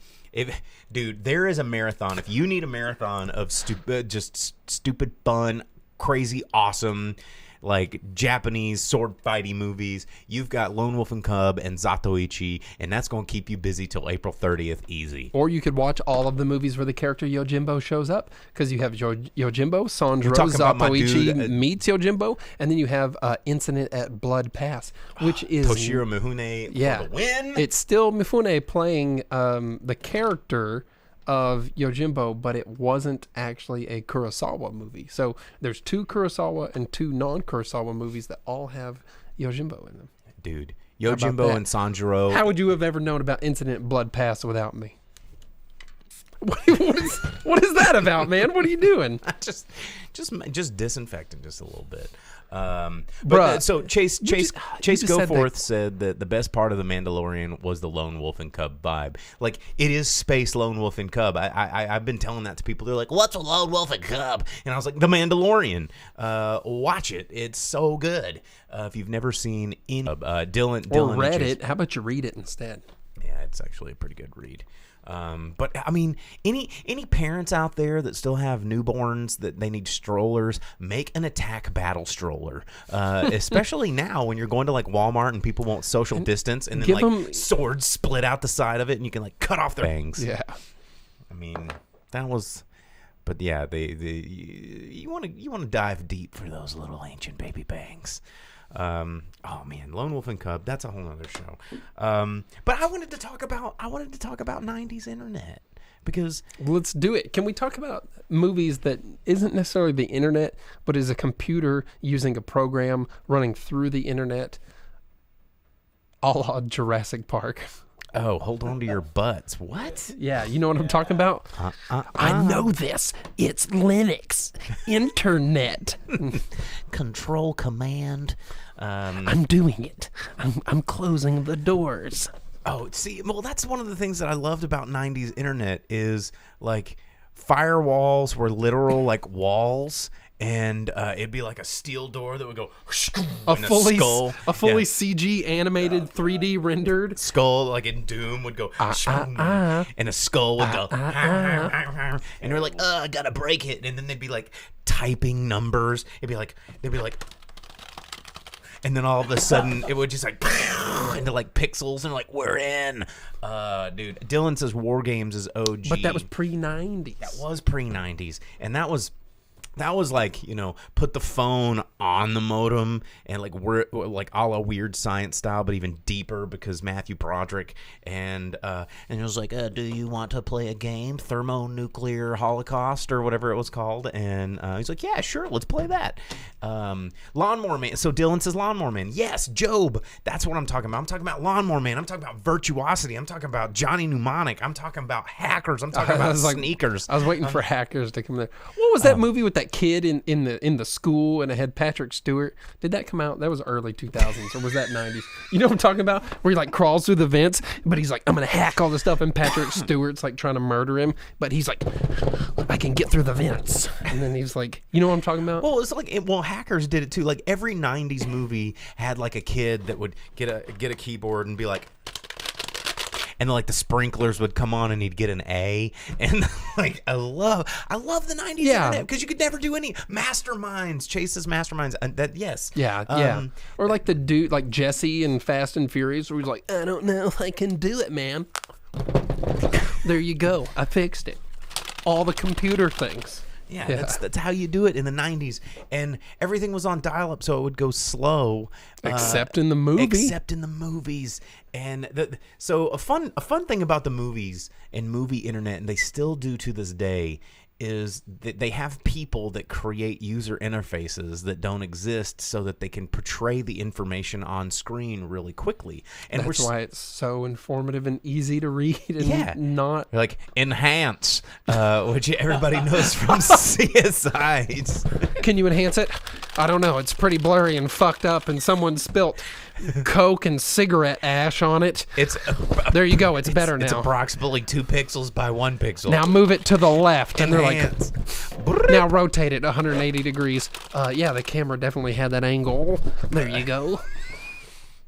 Dude, there is a marathon. If you need a marathon of stupid fun, crazy, awesome, like Japanese sword fighting movies, you've got Lone Wolf and Cub and Zatoichi, and that's going to keep you busy till April 30th, easy. Or you could watch all of the movies where the character Yojimbo shows up, because you have Yojimbo, Sanjuro, Zatoichi meets Yojimbo, and then you have Incident at Blood Pass, which is Toshiro Mifune for the win. It's still Mifune playing the character of Yojimbo, but it wasn't actually a Kurosawa movie. So there's 2 Kurosawa and 2 non-Kurosawa movies that all have Yojimbo in them. Dude, Yojimbo and Sanjuro. How would you have ever known about Incident Blood Pass without me? What is that about, man? What are you doing? just disinfecting just a little bit. So Chase Goforth said that the best part of The Mandalorian was the Lone Wolf and Cub vibe. Like, it is space Lone Wolf and Cub. I've been telling that to people. They're like, what's a Lone Wolf and Cub? And I was like, The Mandalorian. Watch it. It's so good. If you've never seen Dylan or read it, how about you read it instead? Yeah, it's actually a pretty good read. But I mean, any parents out there that still have newborns that they need strollers, make an attack battle stroller. Especially now when you're going to like Walmart and people want social distance, and then like swords split out the side of it, and you can like cut off their bangs. Yeah, I mean that was. But yeah, you want to dive deep for those little ancient baby bangs. Oh man, Lone Wolf and Cub, that's a whole nother show. But I wanted to talk about 90s internet, because let's do it. Can we talk about movies that isn't necessarily the internet, but is a computer using a program running through the internet, a la Jurassic Park? Oh, hold on to your butts. What? Yeah, you know what I'm talking about? I know this. It's Linux. Internet. Control Command. I'm doing it. I'm closing the doors. Oh, see, well, that's one of the things that I loved about 90s internet is, like, firewalls were literal, like, walls. And it'd be like a steel door that would go a fully CG animated 3D rendered skull, like in Doom, would go and a skull would go and you're like, I gotta break it. And then they'd be like typing numbers. They'd be like, and then all of a sudden it would just like into like pixels, and like, we're in. Dude, Dylan says War Games is OG, but that was pre-90s. That was pre-90s, and that was like, put the phone on the modem, and like we're like a la Weird Science style, but even deeper, because Matthew Broderick and it was like, do you want to play a game, Thermonuclear Holocaust or whatever it was called? And he's like, yeah, sure, let's play that. Lawnmower Man. So Dylan says Lawnmower Man. Yes, Job. That's what I'm talking about. I'm talking about Lawnmower Man. I'm talking about Virtuosity. I'm talking about Johnny Mnemonic. I'm talking about Hackers. I'm talking about Sneakers. I was waiting for Hackers to come there. What was that movie with that kid in the school, and it had Patrick Stewart? Did that come out? That was early 2000s, or was that 90s? You know what I'm talking about? Where he like crawls through the vents, but he's like, I'm gonna hack all this stuff, and Patrick Stewart's like trying to murder him, but he's like, I can get through the vents. And then he's like, you know what I'm talking about? Well, it's like, Hackers did it too. Like every 90s movie had like a kid that would get a keyboard and be like, and like the sprinklers would come on and he'd get an A. And like I love the 90s internet because you could never do any masterminds, Chase's masterminds. Yeah. Or like the dude like Jesse in Fast and Furious, where he's like, I don't know if I can do it, man. There you go. I fixed it. All the computer things. Yeah, that's how you do it in the 90s. And everything was on dial-up, so it would go slow. Except in the movie. Except in the movies. And so a fun thing about the movies and movie internet, and they still do to this day, is that they have people that create user interfaces that don't exist so that they can portray the information on screen really quickly. And that's why it's so informative and easy to read and not... Like, enhance, which everybody knows from CSI. Can you enhance it? I don't know. It's pretty blurry and fucked up, and someone spilt Coke and cigarette ash on it. There you go. It's better now. It's approximately 2 pixels by 1 pixel. Now move it to the left, and Enhance. they're like, now rotate it 180 degrees. Yeah, the camera definitely had that angle. There you go.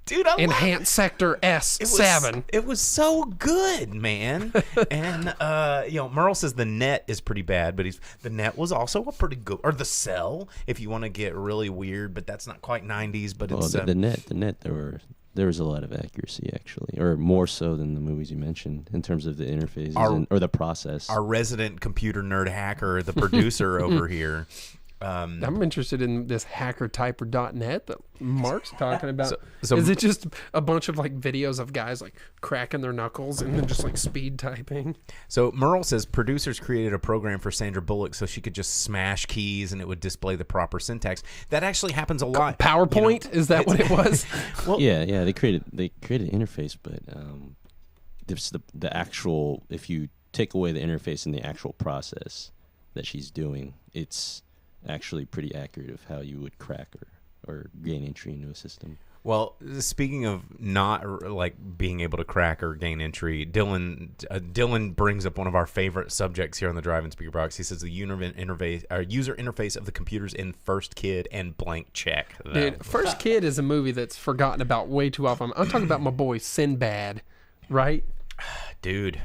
Dude, Enhance sector S7. It was so good, man. And Merle says the net is pretty bad, but the net was also a pretty good, or the cell, if you want to get really weird, but that's not quite 90s. But it's the net. There was a lot of accuracy actually, or more so than the movies you mentioned in terms of the interfaces or the process. Our resident computer nerd hacker, the producer over here. I'm interested in this hackertyper.net that Mark's talking about. So is it just a bunch of like videos of guys like cracking their knuckles and then just like speed typing? So Merle says producers created a program for Sandra Bullock so she could just smash keys and it would display the proper syntax. That actually happens a lot. PowerPoint? Is that what it was? Well, yeah. They created an interface, but there's the actual. If you take away the interface and the actual process that she's doing, it's actually pretty accurate of how you would crack or gain entry into a system. Well, speaking of not like being able to crack or gain entry, Dylan brings up one of our favorite subjects here on the Drive-In Speakerbox. He says the user interface of the computers in First Kid and Blank Check. Dude, First Kid is a movie that's forgotten about way too often. I'm talking about my boy Sinbad, right? Dude.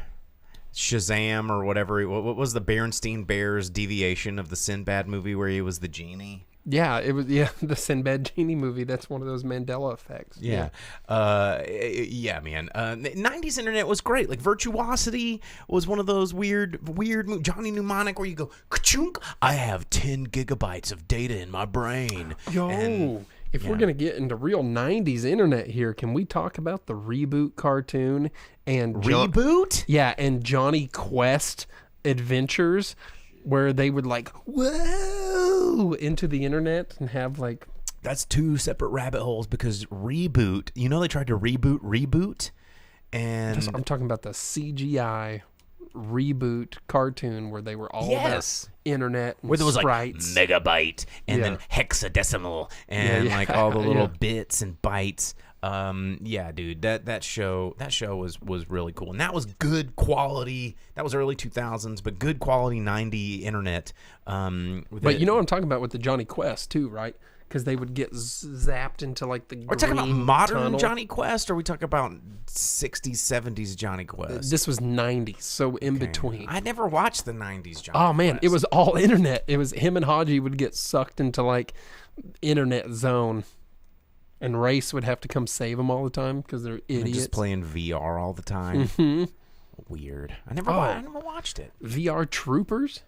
Shazam or whatever. What was the Berenstein Bears deviation of the Sinbad movie where he was the genie? Yeah, it was the Sinbad genie movie. That's one of those Mandela effects. Yeah. Man. The 90s internet was great. Like Virtuosity was one of those weird Johnny Mnemonic where you go, ka-chunk, I have 10 gigabytes of data in my brain. If we're going to get into real 90s internet here, can we talk about the Reboot cartoon and Reboot? And Johnny Quest adventures where they would like whoa into the internet and have like that's 2 separate rabbit holes because Reboot, they tried to reboot and I'm talking about the CGI Reboot cartoon where they were all about internet and where there was sprites. Like megabyte and then hexadecimal and like all the little bits and bytes. Dude, that show was really cool, and that was good quality. That was early 2000s, but good quality 90 internet. But you know what I'm talking about with the Johnny Quest too, right? Because they would get zapped into like the green Are we talking about modern tunnel. Johnny Quest, or are we talking about 60s, 70s Johnny Quest? This was 90s, so in between. I never watched the 90s Johnny Quest. Oh, man, it was all internet. It was him and Haji would get sucked into like internet zone. And Race would have to come save them all the time because they're idiots. They're just playing VR all the time. Mm-hmm. Weird. I never watched it. VR Troopers?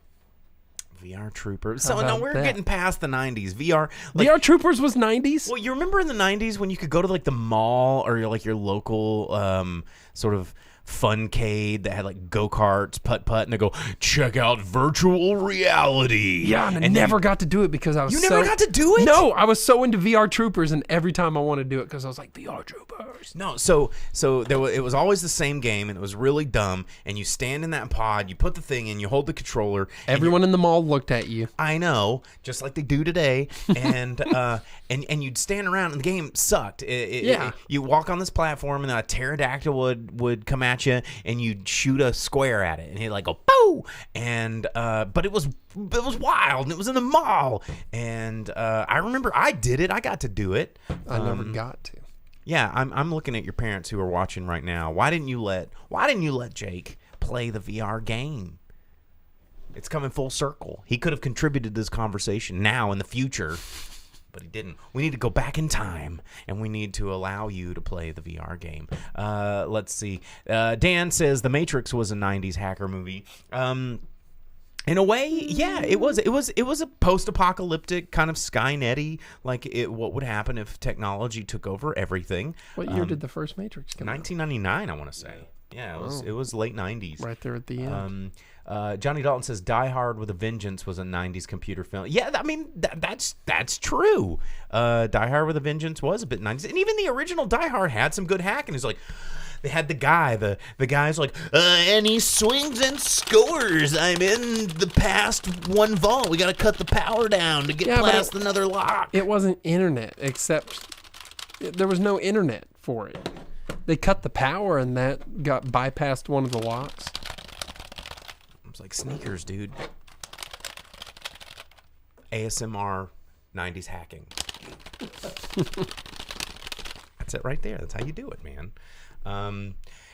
VR Troopers. So no, we're getting past the 90s. VR Troopers was 90s? Well, you remember in the 90s when you could go to like the mall or like your local sort of funcade that had like go-karts, putt-putt, and they go, check out virtual reality. Yeah, and I never got to do it because I was never got to do it? No, I was so into VR Troopers, and every time I wanted to do it because I was like, VR Troopers. No, so it was always the same game, and it was really dumb, and you stand in that pod, you put the thing in, you hold the controller. Everyone in the mall looked at you. I know, just like they do today, and and you'd stand around, and the game sucked. You walk on this platform, and a pterodactyl would come at you, and you'd shoot a square at it, and he'd like go boo, and but it was wild, and it was in the mall, and I remember I did it. I got to do it. I never got to. yeah, I'm looking at your parents who are watching right now. Why didn't you let Jake play the VR game? It's coming full circle. He could have contributed to this conversation now in the future, but he didn't. We need to go back in time, and we need to allow you to play the VR game. Let's see. Dan says The Matrix was a 90s hacker movie. In a way, yeah, it was a post-apocalyptic kind of Skynet-y, like what would happen if technology took over everything. What year did the first Matrix come out? 1999, I want to say. Yeah, it was late 90s. Right there at the end. Johnny Dalton says Die Hard with a Vengeance was a 90s computer film. Yeah, I mean, that's true. Die Hard with a Vengeance was a bit 90s. And even the original Die Hard had some good hacking. It's like, they had the guy's like, and he swings and scores. I'm in the past one vault. We got to cut the power down to get past another lock. It wasn't internet, except there was no internet for it. They cut the power and that got bypassed one of the locks. It was like sneakers, dude. ASMR 90s hacking. That's it right there. That's how you do it, man.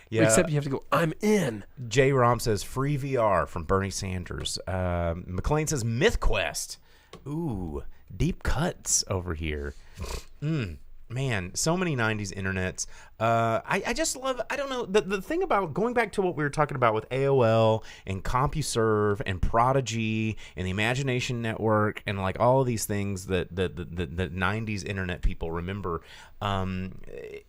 Yeah. Except you have to go, I'm in. J. Rom says free VR from Bernie Sanders. McLean says MythQuest. Ooh, deep cuts over here. Man, so many 90s internets. I just love, I don't know, the thing about going back to what we were talking about with AOL and CompuServe and Prodigy and the Imagination Network and like all of these things that the 90s internet people remember,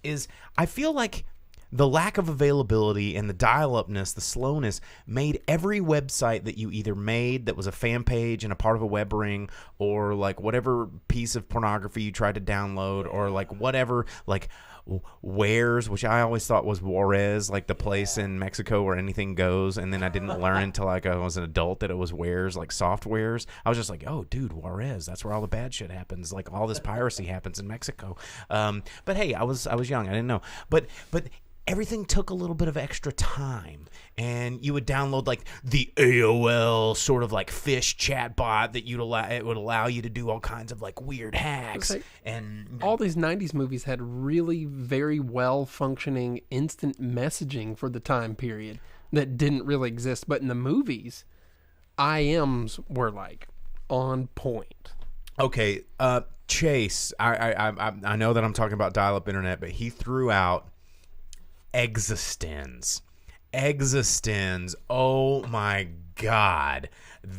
is I feel like the lack of availability and the dial-upness, the slowness, made every website that you either made that was a fan page and a part of a web ring, or like whatever piece of pornography you tried to download, or like whatever, like Wares, which I always thought was Juarez, like the place in Mexico where anything goes, and then I didn't learn until like I was an adult that it was Wares, like softwares. I was just like, oh, dude, Juarez, that's where all the bad shit happens. Like all this piracy happens in Mexico. But hey, I was young, I didn't know. But everything took a little bit of extra time, and you would download like the AOL sort of like fish chat bot that it would allow you to do all kinds of like weird hacks. Like, and all these 90s movies had really very well functioning instant messaging for the time period that didn't really exist. But in the movies, IMs were like on point. Okay, Chase, I know that I'm talking about dial-up internet, but he threw out Existence. Oh my God.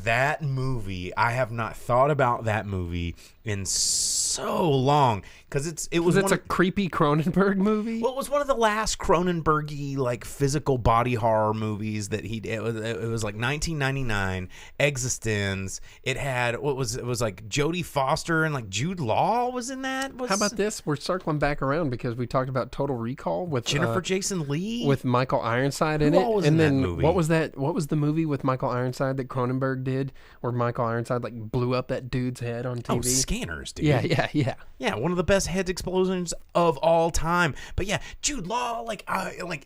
That movie, I have not thought about that movie in so long, because it was a creepy Cronenberg movie. Well, it was one of the last Cronenberg-y like physical body horror movies that he did. It was like 1999. Existence. It was like Jodie Foster and like Jude Law was in that. How about this? We're circling back around because we talked about Total Recall with Jennifer Jason Leigh with Michael Ironside in it. Was and in then that movie? What was that? What was the movie with Michael Ironside that Cronenberg did, where Michael Ironside like blew up that dude's head on TV? Oh, Scanners, dude. Yeah. One of the best head explosions of all time. But yeah, Jude Law, like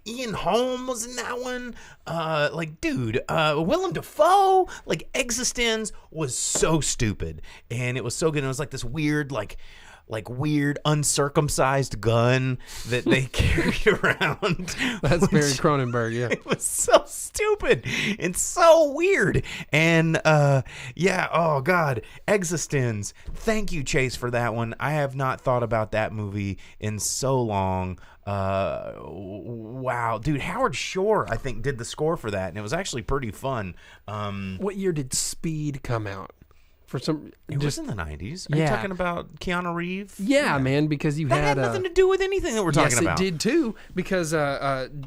Ian Holm was in that one. Willem Dafoe. Like Existence was so stupid, and it was so good. And it was like this weird, like weird uncircumcised gun that they carried around. That's very Cronenberg, yeah. It was so stupid and so weird. And oh God, Existence. Thank you, Chase, for that one. I have not thought about that movie in so long. Wow, dude, Howard Shore, I think, did the score for that, and it was actually pretty fun. What year did Speed come out? It was in the 90s. Are you talking about Keanu Reeves? Yeah, man, because that had nothing to do with anything that we're talking about. Yes, it did too, because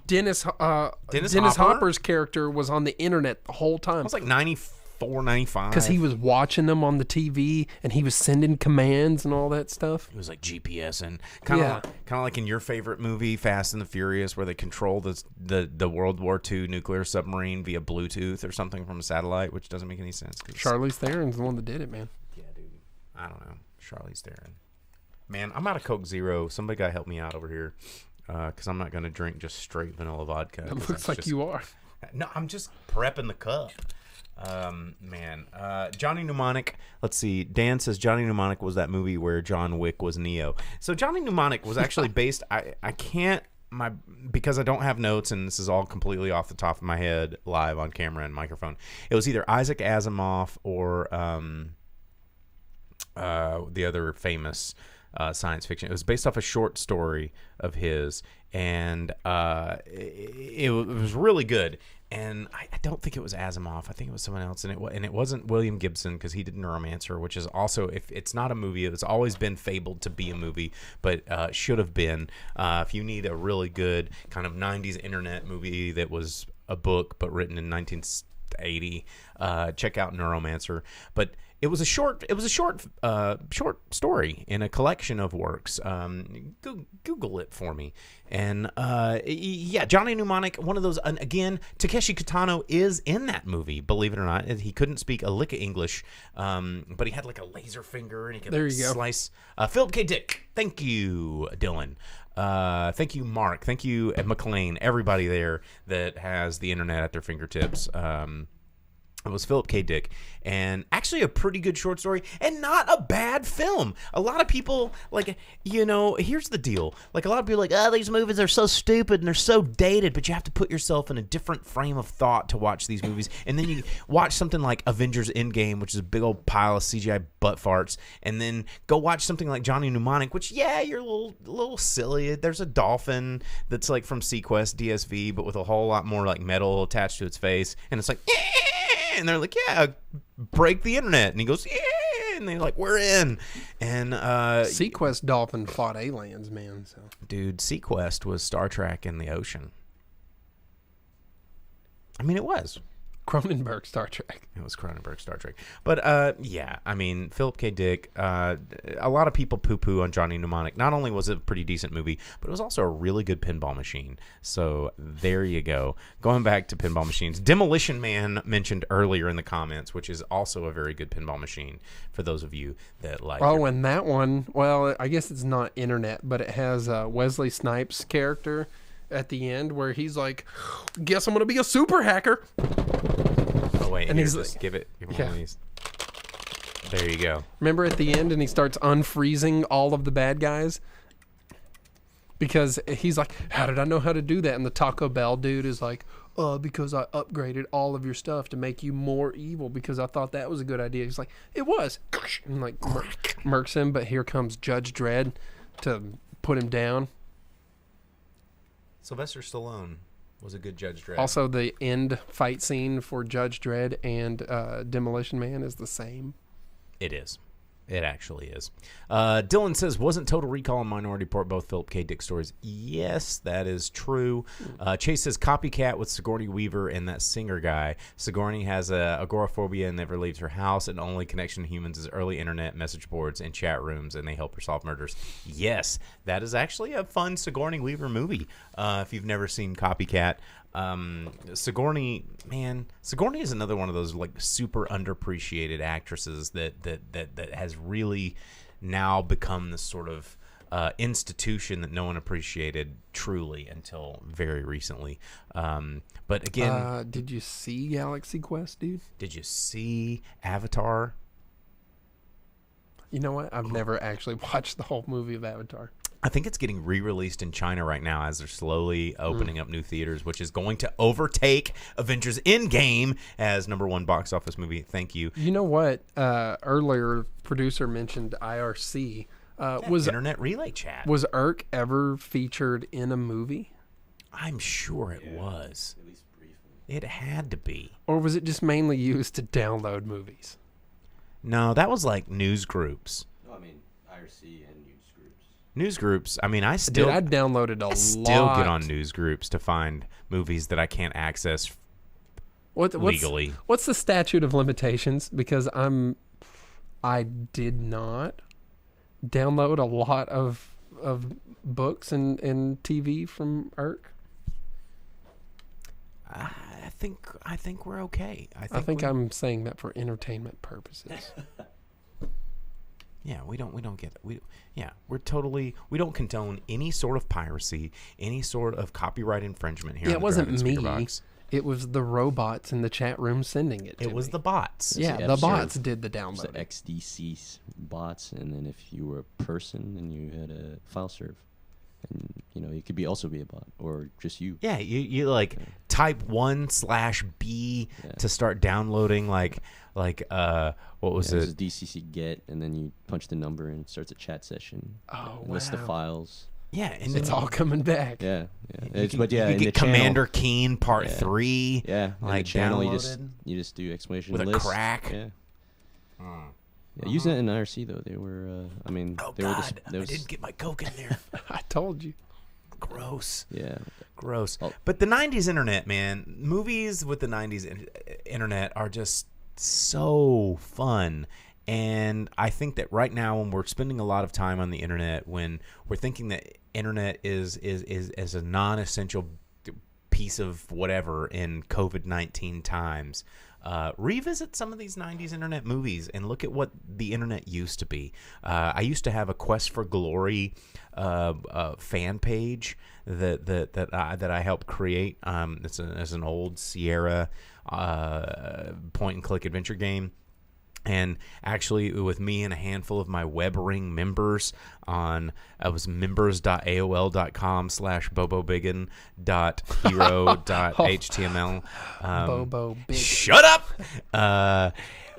Dennis Hopper's character was on the internet the whole time. It was like 94, 95. Because he was watching them on the TV, and he was sending commands and all that stuff. It was like GPS, and kind of like in your favorite movie, Fast and the Furious, where they control the World War II nuclear submarine via Bluetooth or something from a satellite, which doesn't make any sense. Charlize Theron's the one that did it, man. Yeah, dude. I don't know. Charlize Theron. Man, I'm out of Coke Zero. Somebody got to help me out over here, because I'm not going to drink just straight vanilla vodka. It looks like you are. No, I'm just prepping the cup. Johnny Mnemonic. Let's see. Dan says Johnny Mnemonic was that movie where John Wick was Neo. So Johnny Mnemonic was actually based. I can't because I don't have notes, and this is all completely off the top of my head, live on camera and microphone. It was either Isaac Asimov or the other famous science fiction. It was based off a short story of his, and it was really good. And I don't think it was Asimov. I think it was someone else, and it wasn't William Gibson because he did Neuromancer, which is also, if it's not a movie, it's always been fabled to be a movie, but should have been. If you need a really good kind of 90s internet movie that was a book but written in 1980, check out Neuromancer. But it was a short story in a collection of works. Google it for me. And Johnny Mnemonic, one of those. And again, Takeshi Kitano is in that movie. Believe it or not, he couldn't speak a lick of English, but he had like a laser finger and he could slice. Philip K. Dick, thank you, Dylan. Thank you, Mark. Thank you, McLean. Everybody there that has the internet at their fingertips. It was Philip K. Dick, and actually a pretty good short story, and not a bad film. A lot of people, here's the deal. Like, a lot of people are like, oh, these movies are so stupid and they're so dated, but you have to put yourself in a different frame of thought to watch these movies. And then you watch something like Avengers Endgame, which is a big old pile of CGI butt farts, and then go watch something like Johnny Mnemonic, which, you're a little silly. There's a dolphin that's like from Sequest DSV, but with a whole lot more like metal attached to its face, and it's like, and they're like, break the internet. And he goes, and they're like, we're in. And Sequest dolphin fought aliens, man. So. Dude, Sequest was Star Trek in the ocean. I mean, it was. Cronenberg Star Trek. It was Cronenberg Star Trek. But, Philip K. Dick, a lot of people poo-poo on Johnny Mnemonic. Not only was it a pretty decent movie, but it was also a really good pinball machine. So there you go. Going back to pinball machines. Demolition Man mentioned earlier in the comments, which is also a very good pinball machine for those of you that like it. Oh, and that one, well, I guess it's not internet, but it has Wesley Snipes' character at the end where he's like, guess I'm going to be a super hacker. Oh, wait. And he's just give it one of these. There you go. Remember at the end, and he starts unfreezing all of the bad guys? Because he's like, how did I know how to do that? And the Taco Bell dude is like, because I upgraded all of your stuff to make you more evil because I thought that was a good idea. He's like, it was. And like murks him, but here comes Judge Dredd to put him down. Sylvester Stallone was a good Judge Dredd. Also, the end fight scene for Judge Dredd and Demolition Man is the same. It is. It actually is. Dylan says, wasn't Total Recall and Minority Report both Philip K. Dick stories? Yes, that is true. Chase says, copycat with Sigourney Weaver and that singer guy. Sigourney has agoraphobia and never leaves her house, and only connection to humans is early internet message boards and chat rooms, and they help her solve murders. Yes, that is actually a fun Sigourney Weaver movie. If you've never seen Copycat, Sigourney is another one of those like super underappreciated actresses that has really now become this sort of institution that no one appreciated truly until very recently. But again, did you see Galaxy Quest, dude? Did you see Avatar? You know what? I've never actually watched the whole movie of Avatar. I think it's getting re-released in China right now as they're slowly opening up new theaters, which is going to overtake Avengers Endgame as #1 box office movie. Thank you. You know what? Earlier, producer mentioned IRC. Was Internet Relay Chat. Was Irk ever featured in a movie? I'm sure it was. At least briefly. It had to be. Or was it just mainly used to download movies? No, that was like news groups. No, I mean IRC and news groups. I mean, I downloaded a lot. Still get on news groups to find movies that I can't access legally. What's the statute of limitations? Because I did not download a lot of books and TV from Irk. I think we're okay. I think I'm saying that for entertainment purposes. Yeah, we don't get it. We don't condone any sort of piracy, any sort of copyright infringement here. Yeah, on it wasn't me. Speakerbox. It was the robots in the chat room sending it to It was me. the bots. Yeah, Yeah, the sure. bots did the There's downloading. the XDC bots, and then if you were a person, then you had a file serve, and it could also be a bot or just you. Yeah, you like type 1/B Yeah. to start downloading what was There's it? a DCC get, and then you punch the number and it starts a chat session. Oh, It lists the wow. files. Yeah, and It's all coming back. Yeah, yeah. you But yeah, you in get the channel- Commander Keen Part Yeah. 3. Yeah, in like the channel downloaded. you just do exclamation With a list. crack. Yeah. Yeah, using that in IRC though, they were. Oh they were God, there I was, didn't get my Coke in there. I told you. Gross. Yeah. Gross. Oh. But the 90s internet, man, movies with the 90s internet are just so fun. And I think that right now, when we're spending a lot of time on the internet, when we're thinking that internet is a non-essential piece of whatever in COVID-19 times, revisit some of these 90s internet movies and look at what the internet used to be. I used to have a Quest for Glory fan page that I helped create. It's an old Sierra point and click adventure game. And actually, with me and a handful of my web ring members it was members.aol.com/bobobiggin.hero.html. Bobo Big. Shut up!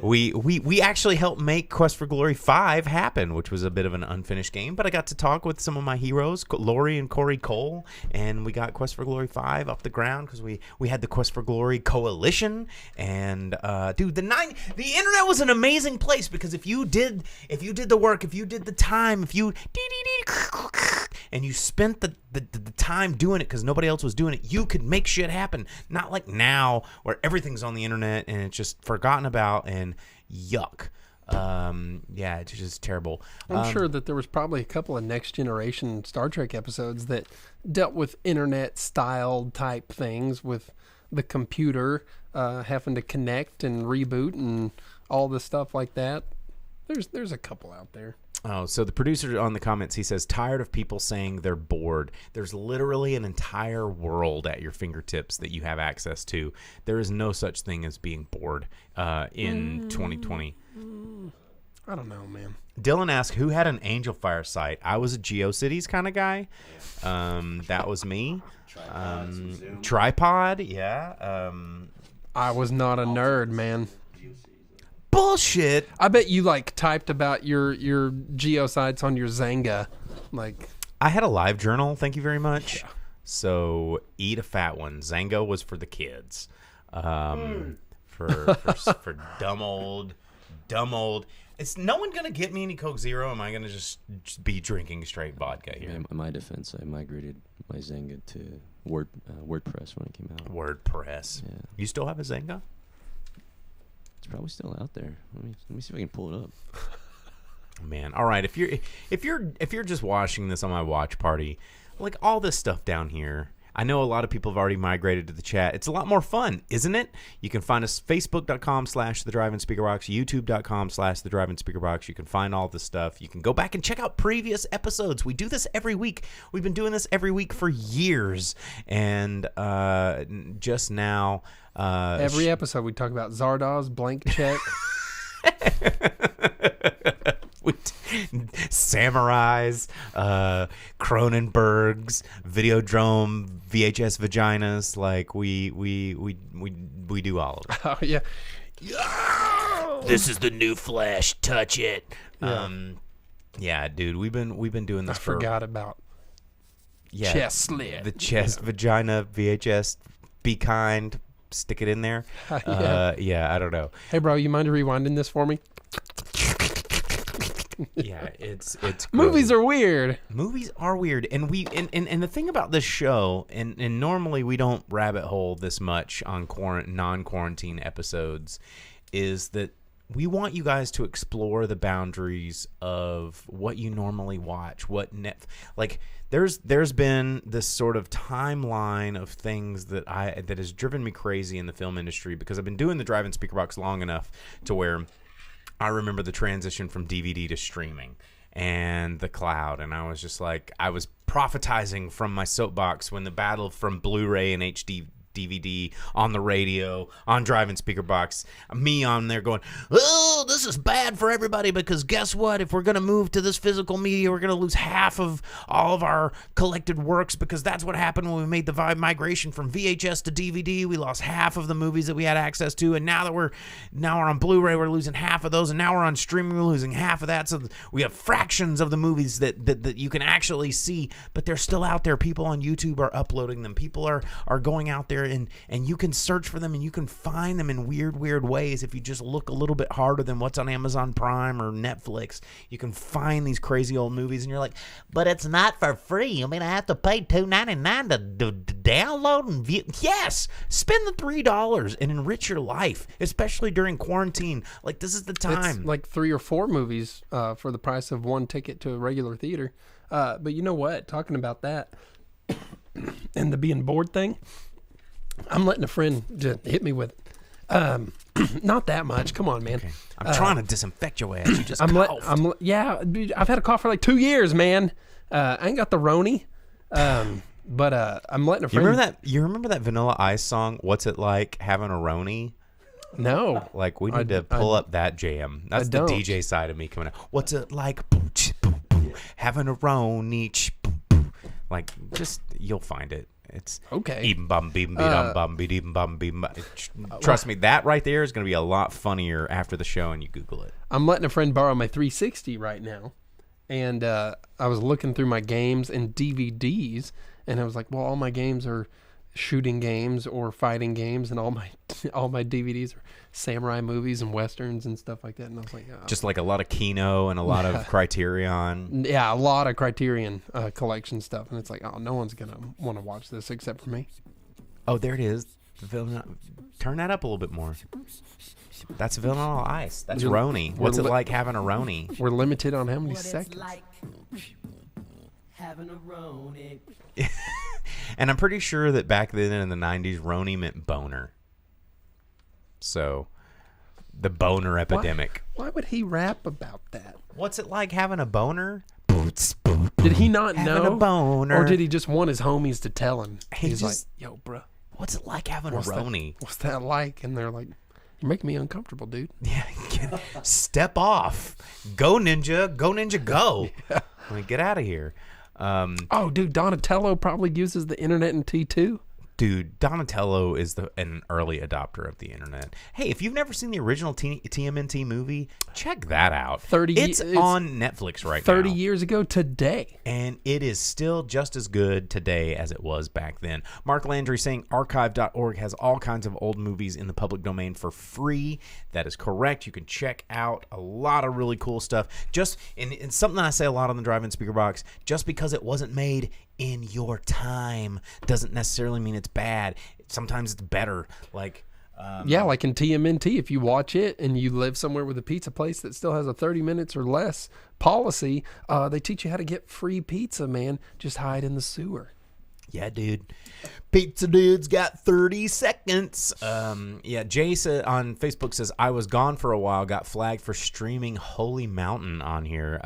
We actually helped make Quest for Glory 5 happen, which was a bit of an unfinished game. But I got to talk with some of my heroes, Lori and Corey Cole, and we got Quest for Glory 5 off the ground because we had the Quest for Glory Coalition. And dude, the internet was an amazing place because if you did the work, if you did the time, if you and you spent the time doing it because nobody else was doing it, you could make shit happen. Not like now where everything's on the internet and it's just forgotten about and yuck. Yeah, it's just terrible. I'm sure that there was probably a couple of Next Generation Star Trek episodes that dealt with internet-style type things with the computer having to connect and reboot and all the stuff like that. There's a couple out there. Oh, so the producer on the comments, he says, tired of people saying they're bored. There's literally an entire world at your fingertips that you have access to. There is no such thing as being bored in 2020. I don't know, man. Dylan asked, who had an Angel Fire site? I was a GeoCities kind of guy. That was me. Tripod, yeah. I was not a nerd, man. Bullshit. I bet you typed about your geosites on your Zanga, I had a live journal. Thank you very much. Yeah. So eat a fat one. Zango was for the kids. For dumb old. It's no one gonna get me any Coke Zero. Am I gonna just be drinking straight vodka here? In my defense, I migrated my Zanga to WordPress when it came out. WordPress. Yeah. You still have a Zanga? It's probably still out there. Let me see if I can pull it up. Man, all right. If you're just watching this on my watch party, like all this stuff down here, I know a lot of people have already migrated to the chat. It's a lot more fun, isn't it? You can find us Facebook.com/The Drive-In Speakerbox, YouTube.com/The Drive-In Speakerbox. You can find all this stuff. You can go back and check out previous episodes. We do this every week. We've been doing this every week for years, and just now. Every episode we talk about Zardoz, blank check. Samurais, Cronenbergs, Videodrome, VHS vaginas. Like we do all of it. Oh yeah. This is the new Flash. Touch it. Yeah. Yeah, dude. We've been doing this. I forgot about chest slit. The chest vagina VHS. Be kind. Stick it in there. Yeah. I don't know. Hey, bro, you mind rewinding this for me? Yeah, it's movies are weird. Movies are weird, and and the thing about this show, and normally we don't rabbit hole this much on non-quarantine episodes, is that we want you guys to explore the boundaries of what you normally watch. There's been this sort of timeline of things that has driven me crazy in the film industry because I've been doing the Drive-In Speakerbox long enough to where I remember the transition from DVD to streaming and the cloud, and I was just like, I was prophetizing from my soapbox when the battle from Blu-ray and HD DVD, on the radio, on Drive-In Speakerbox. Me on there going, oh, this is bad for everybody because guess what? If we're going to move to this physical media, we're going to lose half of all of our collected works because that's what happened when we made the migration from VHS to DVD. We lost half of the movies that we had access to, and now we're on Blu-ray, we're losing half of those, and now we're on streaming, we're losing half of that. So we have fractions of the movies that you can actually see, but they're still out there. People on YouTube are uploading them. People are going out there and you can search for them and you can find them in weird ways. If you just look a little bit harder than what's on Amazon Prime or Netflix, you can find these crazy old movies, and you're like, but it's not for free. I mean, I have to pay $2.99 to download and view. Yes, spend the $3 and enrich your life, especially during quarantine. Like, this is the time. It's like 3 or 4 movies for the price of one ticket to a regular theater. But you know what? Talking about that and the being bored thing, I'm letting a friend just hit me with it. Not that much. Come on, man. Okay. I'm trying to disinfect your ass. You just coughed. Yeah, dude, I've had a cough for like 2 years, man. I ain't got the Roni. But I'm letting a friend. You remember that Vanilla Ice song? What's it like having a Roni? No. Like, we need to pull up that jam. That's the DJ side of me coming out. What's it like having a Roni? Like, just, you'll find it. It's okay. Trust me, that right there is going to be a lot funnier after the show and you Google it. I'm letting a friend borrow my 360 right now. And I was looking through my games and DVDs, and I was like, well, all my games are shooting games or fighting games, and all my DVDs are samurai movies and westerns and stuff like that. And I was like, oh. Just like a lot of Kino and a lot of Criterion. Yeah, a lot of Criterion collection stuff. And it's like, oh, no one's going to want to watch this except for me. Oh, there it is. Turn that up a little bit more. That's Vanilla Ice. That's Roni. What's it like having a Roni? We're limited on how many seconds. Like having a Roni. And I'm pretty sure that back then in the 90s, Roni meant boner. So, the boner epidemic. Why would he rap about that? What's it like having a boner? Did he not know? Having a boner. Or did he just want his homies to tell him? He's like, yo, bro. What's it like having a Roni? What's that like? And they're like, you're making me uncomfortable, dude. Yeah, step off. Go, ninja. Go, ninja, go. Yeah. I mean, get out of here. Oh, dude, Donatello probably uses the internet in T2. Dude, Donatello is an early adopter of the internet. Hey, if you've never seen the original TMNT movie, check that out. It's on Netflix right now. 30 years ago today. And it is still just as good today as it was back then. Mark Landry saying archive.org has all kinds of old movies in the public domain for free. That is correct. You can check out a lot of really cool stuff. Just and something I say a lot on the Drive-In Speakerbox, just because it wasn't made in your time doesn't necessarily mean it's bad. Sometimes it's better. Like like in TMNT, if you watch it and you live somewhere with a pizza place that still has a 30 minutes or less policy, they teach you how to get free pizza, man. Just hide in the sewer. Yeah, dude. Pizza dude's got 30 seconds. Jay on Facebook says, I was gone for a while, got flagged for streaming Holy Mountain on here.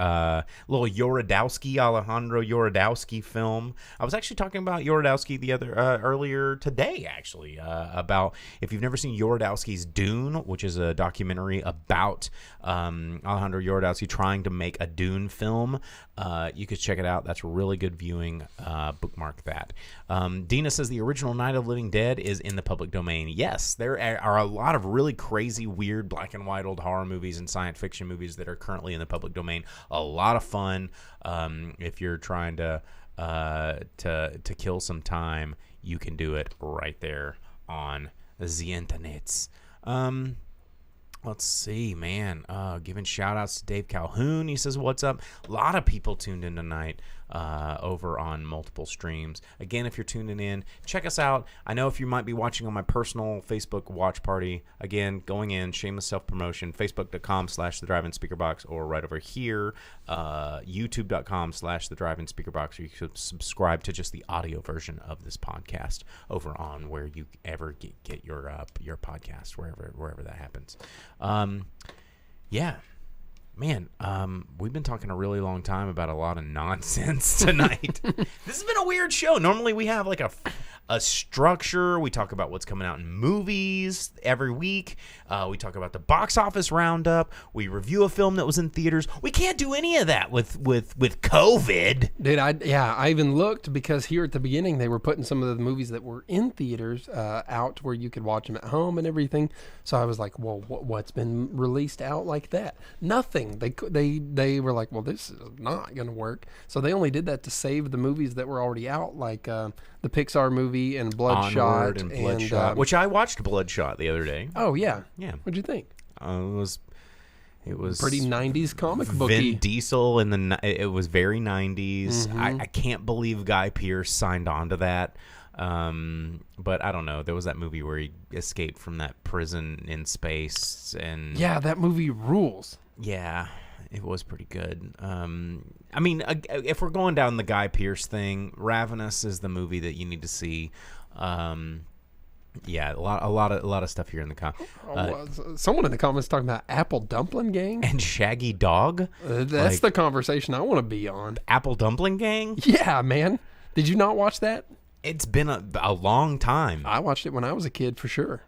Little Alejandro Yorodowski film. I was actually talking about Yorodowski earlier today, actually, about if you've never seen Yorodowski's Dune, which is a documentary about Alejandro Yorodowski trying to make a Dune film. You could check it out. That's really good viewing. Bookmark that. Dina says the original Night of the Living Dead is in the public domain. Yes, there are a lot of really crazy, weird, black and white old horror movies and science fiction movies that are currently in the public domain. A lot of fun. If you're trying to kill some time, you can do it right there on the internets. Let's see, man. Giving shout outs to Dave Calhoun. He says, what's up? A lot of people tuned in tonight over on multiple streams. Again, if you're tuning in, check us out. I know if you might be watching on my personal Facebook watch party, again, going in, shameless self-promotion, facebook.com/the Drive-In Speakerbox, or right over here, youtube.com/the Drive-In Speakerbox, or you could subscribe to just the audio version of this podcast over on where you ever get your podcast, wherever that happens. Man, we've been talking a really long time about a lot of nonsense tonight. This has been a weird show. Normally we have like a structure. We talk about what's coming out in movies every week. We talk about the box office roundup. We review a film that was in theaters. We can't do any of that with COVID. Dude, I even looked because here at the beginning they were putting some of the movies that were in theaters out where you could watch them at home and everything. So I was like, well, what's been released out like that? Nothing. They were like, well, this is not going to work. So they only did that to save the movies that were already out, like the Pixar movie and Bloodshot. Onward and Bloodshot, which I watched Bloodshot the other day. Oh, yeah. Yeah. What'd you think? It was pretty 90s comic booky. Vin Diesel it was very 90s. I can't believe Guy Pearce signed on to that. But I don't know. There was that movie where he escaped from that prison in space, and yeah, that movie rules. Yeah, it was pretty good. I mean, if we're going down the Guy Pearce thing, Ravenous is the movie that you need to see. Yeah, a lot of stuff here in the someone in the comments talking about Apple Dumpling Gang and Shaggy Dog. That's the conversation I want to be on. Apple Dumpling Gang? Yeah, man. Did you not watch that? It's been a long time. I watched it when I was a kid for sure.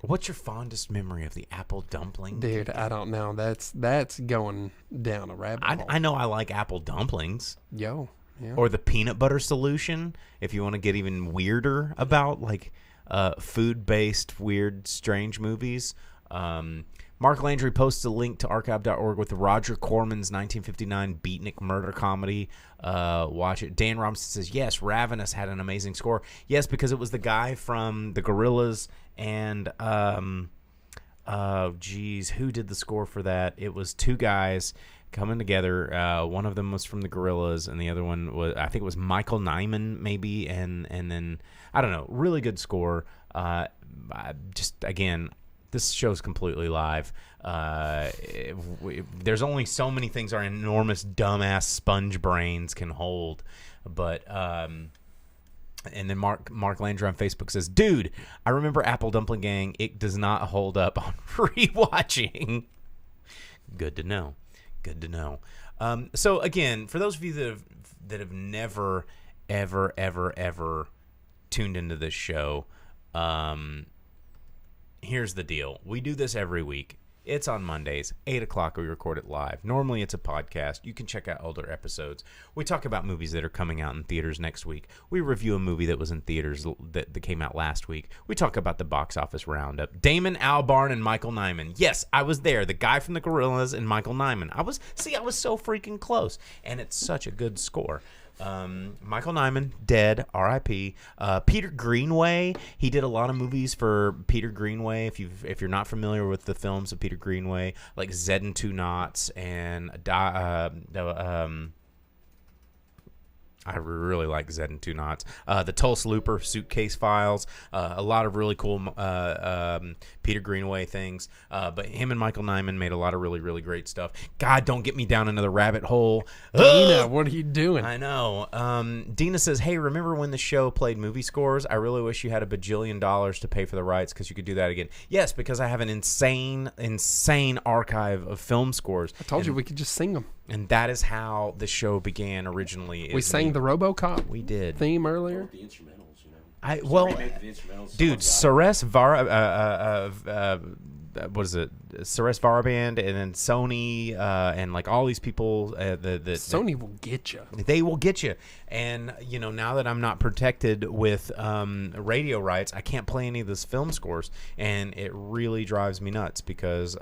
What's your fondest memory of the Apple Dumpling? Dude, I don't know. That's going down a rabbit hole. I know I like apple dumplings. Yo. Yeah. Or the peanut butter solution, if you want to get even weirder about like food-based, weird, strange movies. Mark Landry posts a link to archive.org with Roger Corman's 1959 beatnik murder comedy. Watch it. Dan Robinson says, yes, Ravenous had an amazing score. Yes, because it was the guy from the Gorillaz and, who did the score for that? It was two guys coming together. One of them was from the Gorillaz, and the other one was, I think it was Michael Nyman, maybe, and then, I don't know, really good score. Just, again, this show's completely live. There's only so many things our enormous, dumbass sponge brains can hold. But, and then Mark Landry on Facebook says, dude, I remember Apple Dumpling Gang. It does not hold up on rewatching. Good to know. Good to know. So, again, for those of you that have never, ever, ever, ever tuned into this show, here's the deal. We do this every week. It's on Mondays, 8 o'clock. We record it live. Normally, it's a podcast. You can check out older episodes. We talk about movies that are coming out in theaters next week. We review a movie that was in theaters that came out last week. We talk about the box office roundup. Damon Albarn and Michael Nyman. Yes, I was there. The guy from the Gorillaz and Michael Nyman. I was so freaking close. And it's such a good score. Michael Nyman, dead, R.I.P. Peter Greenway, he did a lot of movies for Peter Greenway. If you're not familiar with the films of Peter Greenway, like Zed and Two Knots and I really like Zed and Two Knots. The Tulsa Looper, Suitcase Files, a lot of really cool Peter Greenway things. But him and Michael Nyman made a lot of really, really great stuff. God, don't get me down another rabbit hole. Dina, what are you doing? I know. Dina says, hey, remember when the show played movie scores? I really wish you had $1 bajillion to pay for the rights because you could do that again. Yes, because I have an insane archive of film scores. I told you we could just sing them. And that is how the show began originally. We sang the RoboCop theme earlier. The instrumentals, you know. Dude, Suresh Varaband, and then Sony, and like all these people. Sony will get you. They will get you. And now that I'm not protected with radio rights, I can't play any of those film scores, and it really drives me nuts because.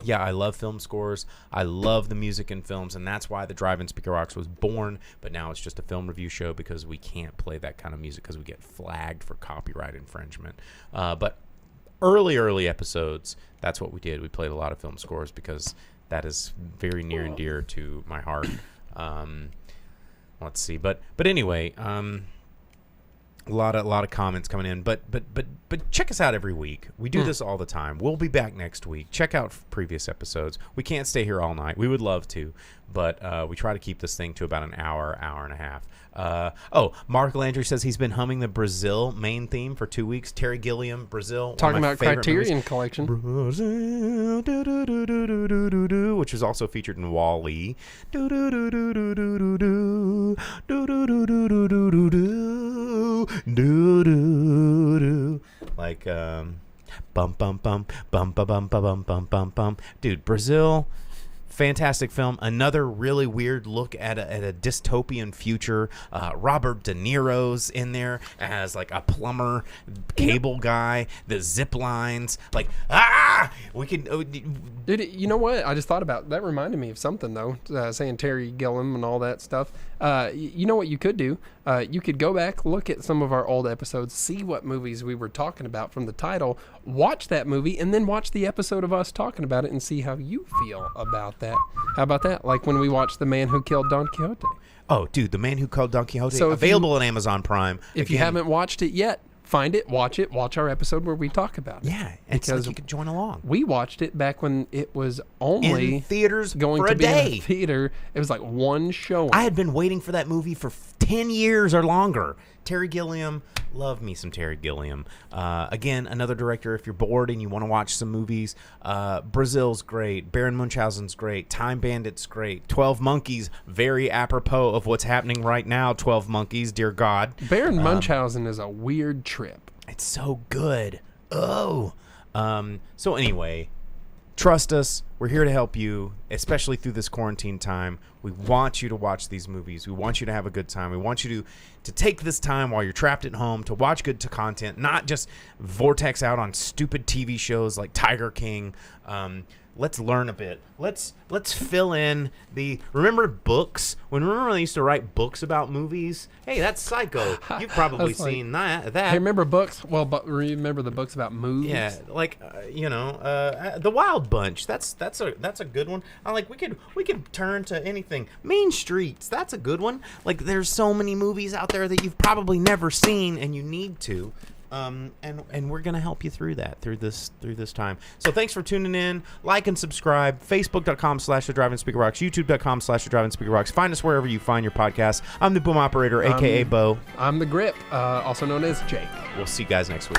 Yeah, I love film scores. I love the music in films, and that's why the Drive-In Speakerbox was born. But now it's just a film review show because we can't play that kind of music because we get flagged for copyright infringement. But early episodes, that's what we did. We played a lot of film scores because that is very near and dear to my heart. Let's see, but anyway. A lot of comments coming in, but check us out every week. We do this all the time. We'll be back next week. Check out previous episodes. We can't stay here all night. We would love to, but we try to keep this thing to about an hour and a half. Mark Landry says he's been humming the Brazil main theme for 2 weeks. Terry Gilliam, Brazil. Talking about Criterion Collection. Brazil, which was also featured in Wall-E. do do do, like bum bum bum bum bum bum bum bum bum bum. Dude, Brazil. Fantastic film. Another really weird look at a dystopian future. Robert De Niro's in there as like a plumber, cable guy, the zip lines. Like, we could. Dude, you know what? I just thought about that. Reminded me of something though. Saying Terry Gilliam and all that stuff. You know what you could do? You could go back, look at some of our old episodes, see what movies we were talking about from the title, watch that movie, and then watch the episode of us talking about it and see how you feel about that. How about that? Like when we watched The Man Who Killed Don Quixote. Oh, dude, The Man Who Killed Don Quixote. So available on Amazon Prime. If you haven't watched it yet, find it, watch our episode where we talk about it. Yeah, it's like you can join along. We watched it back when it was only in theaters going for to a be day. in a theater. It was like one showing. I had been waiting for that movie for 10 years or longer. Terry Gilliam, love me some Terry Gilliam. Again, another director, if you're bored and you want to watch some movies, Brazil's great, Baron Munchausen's great, Time Bandit's great, 12 Monkeys, very apropos of what's happening right now, 12 Monkeys, dear God. Baron Munchausen is a weird trip. It's so good. Oh. So anyway, trust us. We're here to help you, especially through this quarantine time. We want you to watch these movies. We want you to have a good time. We want you to take this time while you're trapped at home to watch good content, not just vortex out on stupid TV shows like Tiger King. Let's learn a bit. Let's fill in the. Remember books? Remember when they used to write books about movies? Hey, that's Psycho. You've probably seen that. Hey, remember books? Well, but remember the books about movies? Yeah, like The Wild Bunch. That's a good one. We could turn to anything. Mean Streets. That's a good one. Like there's so many movies out there that you've probably never seen and you need to. And we're gonna help you through this time. So thanks for tuning in. Like and subscribe. Facebook.com/The Drive-In Speakerbox. YouTube.com/The Drive-In Speakerbox. Find us wherever you find your podcasts. I'm the boom operator, aka Bo. I'm the Grip, also known as Jake. We'll see you guys next week.